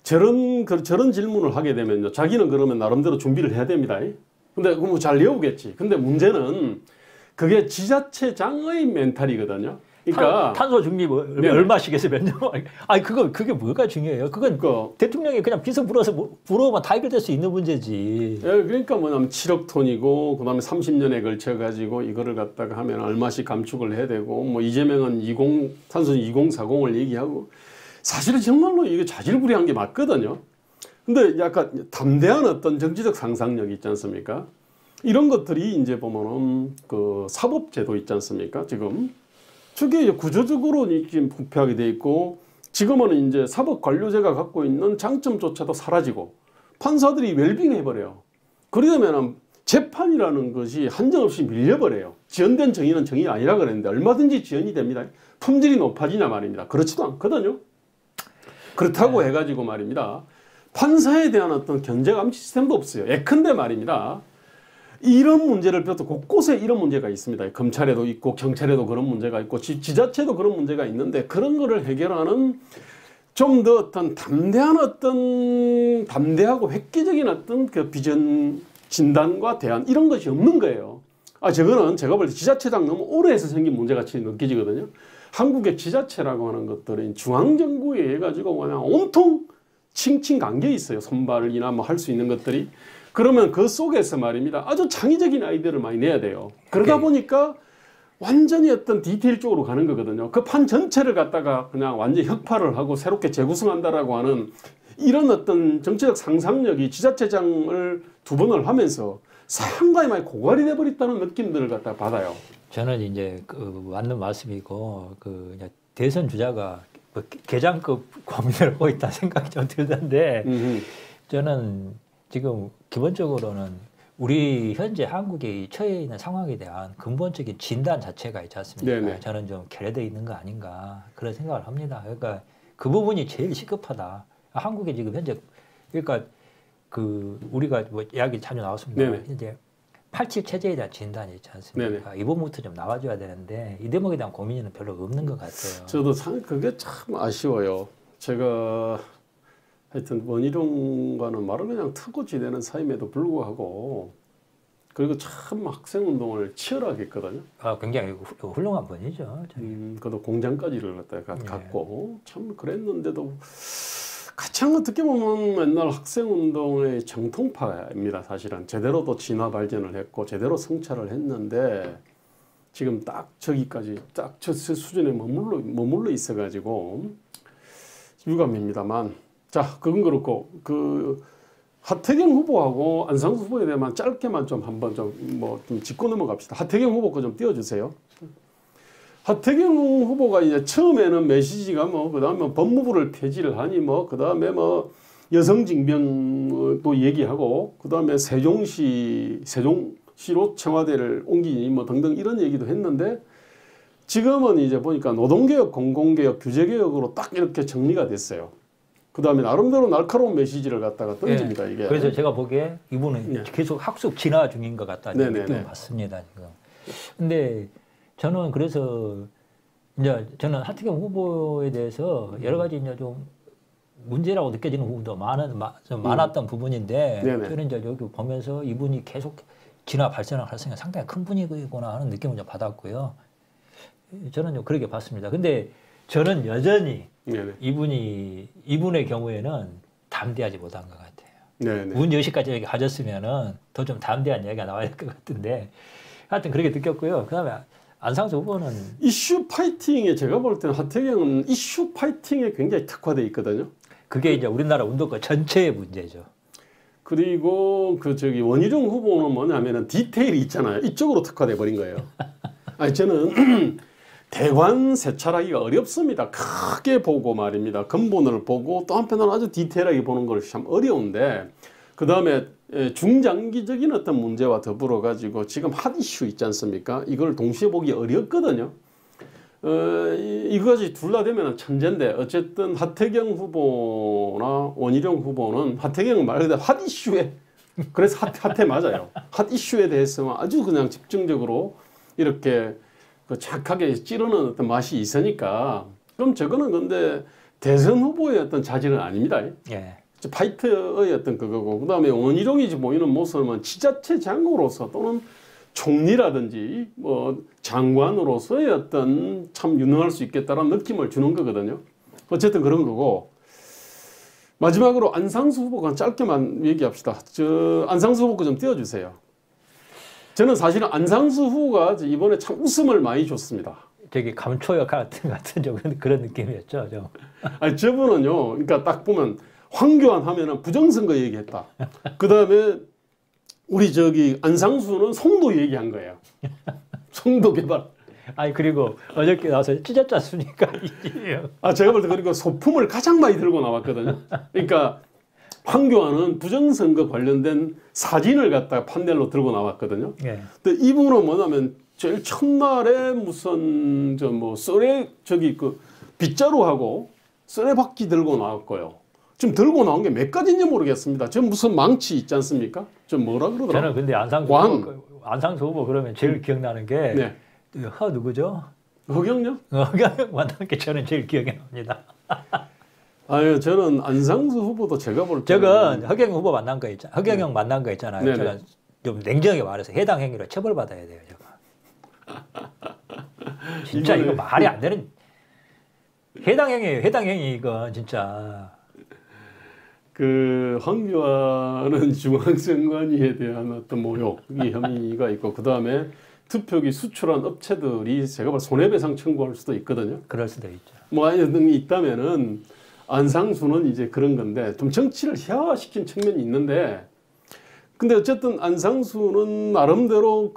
저런 질문을 하게 되면요. 자기는 그러면 나름대로 준비를 해야 됩니다. 근데 뭐 잘 외우겠지. 근데 문제는 그게 지자체장의 멘탈이거든요. 그러니까 탄소 중립 얼마씩 해서 몇 년? 아니 그게 뭐가 중요해요? 그건 대통령이 그냥 비서 불어오면 다 해결될 수 있는 문제지. 예, 그러니까 뭐냐면 7억 톤이고 그다음에 30년에 걸쳐 가지고 이거를 갖다가 하면 얼마씩 감축을 해야 되고 뭐 이재명은 탄소 2040을 얘기하고 사실은 정말로 이게 자질구레한 게 맞거든요. 근데 약간 담대한 어떤 정치적 상상력이 있지 않습니까? 이런 것들이 이제 보면은 그 사법제도 있지 않습니까? 지금 저게 구조적으로 지금 부패하게 돼 있고 지금은 이제 사법 관료제가 갖고 있는 장점조차도 사라지고 판사들이 웰빙해 버려요. 그러면은 재판이라는 것이 한정없이 밀려버려요. 지연된 정의는 정의가 아니라 그랬는데 얼마든지 지연이 됩니다. 품질이 높아지냐 말입니다. 그렇지도 않거든요. 그렇다고 해가지고 말입니다. 판사에 대한 어떤 견제감시 시스템도 없어요. 예컨대 말입니다. 이런 문제를 비롯해 곳곳에 이런 문제가 있습니다. 검찰에도 있고 경찰에도 그런 문제가 있고 지자체도 그런 문제가 있는데 그런 거를 해결하는 좀 더 어떤 담대하고 획기적인 어떤 그 비전 진단과 대안 이런 것이 없는 거예요. 저거는 제가 볼 때 지자체장 너무 오래 해서 생긴 문제같이 느껴지거든요. 한국의 지자체라고 하는 것들은 중앙정부에 의해 가지고 그냥 온통 칭칭 감겨 있어요. 선발이나 뭐 할 수 있는 것들이. 그러면 그 속에서 말입니다. 아주 창의적인 아이디어를 많이 내야 돼요. 그러다 보니까 완전히 어떤 디테일 쪽으로 가는 거거든요. 그 판 전체를 갖다가 그냥 완전히 혁파를 하고 새롭게 재구성한다라고 하는 이런 어떤 정치적 상상력이 지자체장을 2번을 하면서 상당히 많이 고갈이 돼버렸다는 느낌들을 갖다 받아요. 저는 이제 맞는 말씀이고 이제 대선 주자가 뭐 개장급 고민을 하고 있다 생각이 좀 들던데 저는 지금 기본적으로는 우리 현재 한국이 처해 있는 상황에 대한 근본적인 진단 자체가 있지 않습니까? 네네. 저는 좀 결여되어 있는 거 아닌가 그런 생각을 합니다. 그러니까 그 부분이 제일 시급하다. 한국에 지금 현재 그러니까 우리가 뭐 이야기 자주 나왔습니다. 네네. 이제 87 체제에 대한 진단이 있지 않습니까? 네네. 이 부분부터 좀 나와줘야 되는데 이 대목에 대한 고민은 별로 없는 것 같아요. 저도 그게 참 아쉬워요. 제가 하여튼 원희룡과는 말을 그냥 트고 지내는 사이임에도 불구하고 그리고 참 학생운동을 치열하게 했거든요. 굉장히 훌륭한 분이죠. 그것도 공장까지를 갖고 참 그랬는데도 가장 어떻게 보면 맨날 학생운동의 정통파입니다. 사실은 제대로도 진화 발전을 했고 제대로 성찰을 했는데 지금 딱 저기까지 딱 저 수준에 머물러 있어가지고 유감입니다만 자 그건 그렇고 하태경 후보하고 안상수 후보에 대해만 짧게만 좀 한번 좀 짚고 넘어갑시다. 하태경 후보 거 좀 띄워주세요. 하태경 후보가 이제 처음에는 메시지가 뭐 그다음에 법무부를 폐지를 하니 뭐 그다음에 뭐 여성징병도 얘기하고 그다음에 세종시로 청와대를 옮기니 뭐 등등 이런 얘기도 했는데 지금은 이제 보니까 노동개혁, 공공개혁, 규제개혁으로 딱 이렇게 정리가 됐어요. 그 다음에 나름대로 날카로운 메시지를 갖다가 던집니다. 네. 이게. 그래서 제가 보기에 이분은 네. 계속 학습 진화 중인 것 같다는 느낌을 받습니다. 지금. 근데 저는 그래서 이제 저는 하태경 후보에 대해서 여러 가지 이제 좀 문제라고 느껴지는 부분도 좀 많았던 부분인데 저는 이제 여기 보면서 이분이 계속 진화 발전을 할 생각 상당히 큰 분이구나 하는 느낌을 좀 받았고요. 저는 그렇게 봤습니다. 근데 저는 여전히 이분의 경우에는 담대하지 못한 것 같아요. 문제의식까지 가졌으면은 더 좀 담대한 이야기가 나와야 될 것 같은데 하여튼 그렇게 느꼈고요. 그 다음에 안상수 후보는 이슈 파이팅에 제가 볼 때는 하태경은 이슈 파이팅에 굉장히 특화되어 있거든요. 그게 이제 우리나라 운동권 전체의 문제죠. 그리고 원희룡 후보는 뭐냐면은 디테일이 있잖아요. 이쪽으로 특화돼 버린 거예요. 아니 저는 대관 세찰하기가 어렵습니다. 크게 보고 말입니다. 근본을 보고 또 한편으로는 아주 디테일하게 보는 걸 참 어려운데 그 다음에 중장기적인 어떤 문제와 더불어 가지고 지금 핫 이슈 있지 않습니까? 이걸 동시에 보기 어렵거든요. 이거까지 둘 다 되면 천재인데 어쨌든 하태경 후보나 원희룡 후보는 하태경은 말 그대로 핫 이슈에 그래서 핫해 맞아요. 핫 이슈에 대해서는 아주 그냥 집중적으로 이렇게 착하게 찌르는 어떤 맛이 있으니까 그럼 저거는 근데 대선 후보의 어떤 자질은 아닙니다. 예. 파이터의 어떤 그거고 그다음에 원희룡이 보이는 모습은 지자체장으로서 또는 총리라든지 뭐 장관으로서의 어떤 참 유능할 수 있겠다라는 느낌을 주는 거거든요. 어쨌든 그런 거고 마지막으로 안상수 후보가 짧게만 얘기합시다. 안상수 후보 거 좀 띄워주세요. 저는 사실은 안상수 후보가 이번에 참 웃음을 많이 줬습니다. 되게 감초 역할 같은 그런 느낌이었죠. 아니 저분은요, 그러니까 딱 보면 황교안 하면은 부정선거 얘기했다. 그 다음에 우리 안상수는 송도 얘기한 거예요. 송도 개발. 아니 그리고 어저께 나와서 찢었지 않습니까? 제가 볼 때 그리고 소품을 가장 많이 들고 나왔거든요. 그러니까 황교안은 부정선거 관련된 사진을 갖다가 판넬로 들고 나왔거든요. 네. 근데 이분은 뭐냐면 제일 첫날에 무슨 빗자루하고 쓰레바퀴 들고 나왔고요. 지금 들고 나온 게 몇 가지인지 모르겠습니다. 저 무슨 망치 있지 않습니까? 저 뭐라 그러더라고요. 저는 근데 안상수 후보 그러면 제일 기억나는 게 누구죠? 허경영? 허경영 만난 게 저는 제일 기억이 납니다. 아유, 저는 안상수 후보도 제가 볼 때 저건 허경영 후보 만난 거 있잖아요. 허경영 만난 거 있잖아요. 제가 좀 냉정하게 말해서 해당 행위로 처벌받아야 돼요. 저거. 진짜 이거 말이 안 되는 해당 행위예요. 해당 행위 이거 진짜. 황교안은 중앙선관위에 대한 어떤 모욕 이 혐의가 있고 그 다음에 투표기 수출한 업체들이 제가 볼 손해배상 청구할 수도 있거든요. 그럴 수도 있죠. 뭐 이런 등이 있다면은 안상수는 이제 그런 건데 좀 정치를 희화화시킨 측면이 있는데 근데 어쨌든 안상수는 나름대로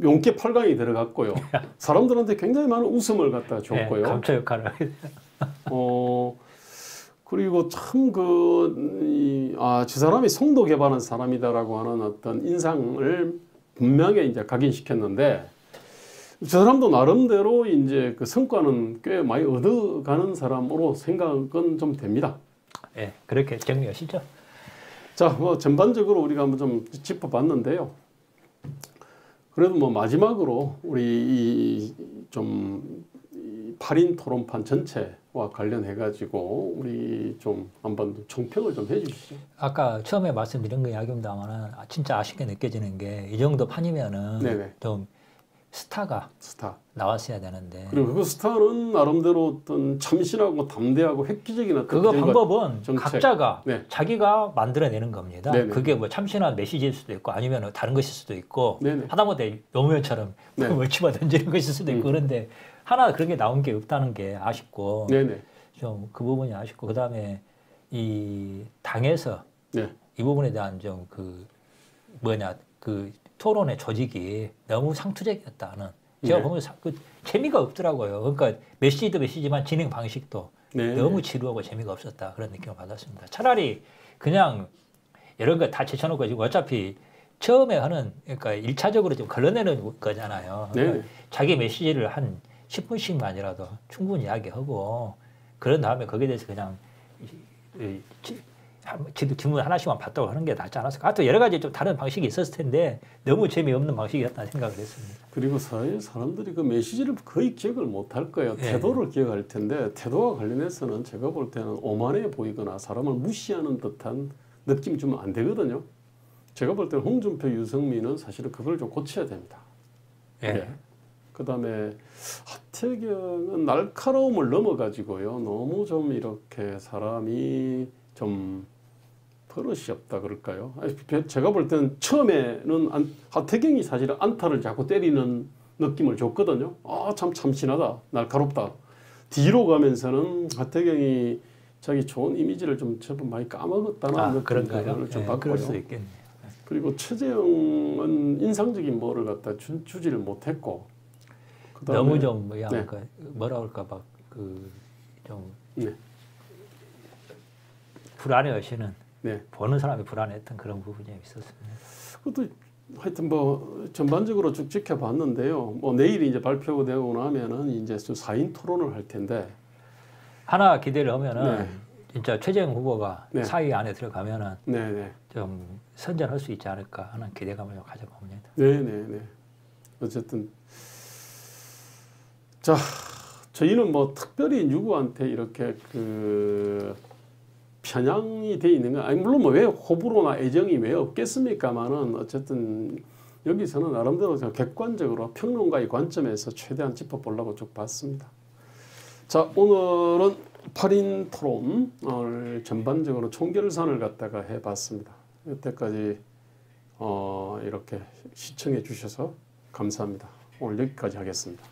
용케 8강이 들어갔고요. 사람들한테 굉장히 많은 웃음을 갖다 줬고요. 감초 역할을. 그리고 참 저 사람이 송도 개발한 사람이다라고 하는 어떤 인상을 분명히 이제 각인시켰는데 저 사람도 나름대로 이제 성과는 꽤 많이 얻어가는 사람으로 생각은 좀 됩니다. 네, 그렇게 정리하시죠. 자, 뭐 전반적으로 우리가 한번 좀 짚어봤는데요. 그래도 뭐 마지막으로 우리 좀 8인 토론판 전체와 관련해가지고 우리 좀 한번 총평을 좀 해주시죠. 아까 처음에 말씀드린 거 이야기입니다만 진짜 아쉽게 느껴지는 게 이 정도 판이면은 좀 스타 나왔어야 되는데 그리고 그 스타는 나름대로 어떤 참신하고 담대하고 획기적인 어떤 그거 방법은 정책. 각자가 자기가 만들어내는 겁니다. 네네. 그게 뭐 참신한 메시지일 수도 있고 아니면 다른 것일 수도 있고 네네. 하다못해 노무현처럼 멀치마 던지는 것일 수도 있고 그런데 하나 그런 게 나온 게 없다는 게 아쉽고 좀 그 부분이 아쉽고 그다음에 이 당에서 네. 이 부분에 대한 좀 그 뭐냐 그 토론의 조직이 너무 상투적이었다는 제가 네. 보면 그 재미가 없더라고요. 그러니까 메시지도 메시지만 진행 방식도 네. 너무 지루하고 재미가 없었다 그런 느낌을 받았습니다. 차라리 그냥 이런 거 다 제쳐놓고 지금 어차피 처음에 하는 그러니까 1차적으로 좀 걸러내는 거잖아요. 그러니까 네. 자기 메시지를 한 10분씩만이라도 충분히 이야기하고 그런 다음에 거기에 대해서 그냥 질문 하나씩만 받도록 하는 게 낫지 않았을까. 또 여러 가지 좀 다른 방식이 있었을 텐데 너무 재미없는 방식이었다는 생각을 했습니다. 그리고 사람들이 그 메시지를 거의 기억을 못 할 거예요. 네. 태도를 기억할 텐데 태도와 관련해서는 제가 볼 때는 오만해 보이거나 사람을 무시하는 듯한 느낌이 좀 안 되거든요. 제가 볼 때는 홍준표, 유승민은 사실은 그걸 좀 고쳐야 됩니다. 예. 네. 그다음에 하태경은 날카로움을 넘어가지고요. 너무 좀 이렇게 사람이 좀 버릇이 없다 그럴까요? 제가 볼 때는 처음에는 하태경이 사실은 안타를 자꾸 때리는 느낌을 줬거든요. 아, 참 참신하다, 날카롭다. 뒤로 가면서는 하태경이 자기 좋은 이미지를 좀 제법 많이 까먹었다는 느낌을 좀 받고요. 그럴 수 있겠네요. 그리고 최재형은 인상적인 뭐를 갖다 주지를 못했고, 너무 좀 뭐야, 네. 뭐라 그럴까 막그좀 네. 불안해하시는 네. 보는 사람이 불안했던 그런 부분이 있었습니다. 그것도 하여튼 뭐 전반적으로 쭉 지켜봤는데요. 뭐 내일 이제 발표되고 나면은 이제 4인 토론을 할 텐데 하나 기대를 하면은 네. 진짜 최재형 후보가 네. 4위 안에 들어가면은 네네. 좀 선전할 수 있지 않을까 하는 기대감을 좀 가져봅니다. 네네네. 어쨌든 자, 저희는 뭐 특별히 누구한테 이렇게 그 편향이 돼 있는 건 아니 물론 뭐 왜 호불호나 애정이 왜 없겠습니까만은 어쨌든 여기서는 나름대로 객관적으로 평론가의 관점에서 최대한 짚어보려고 쭉 봤습니다. 자, 오늘은 8인 토론을 전반적으로 총결산을 갖다가 해봤습니다. 여태까지 이렇게 시청해 주셔서 감사합니다. 오늘 여기까지 하겠습니다.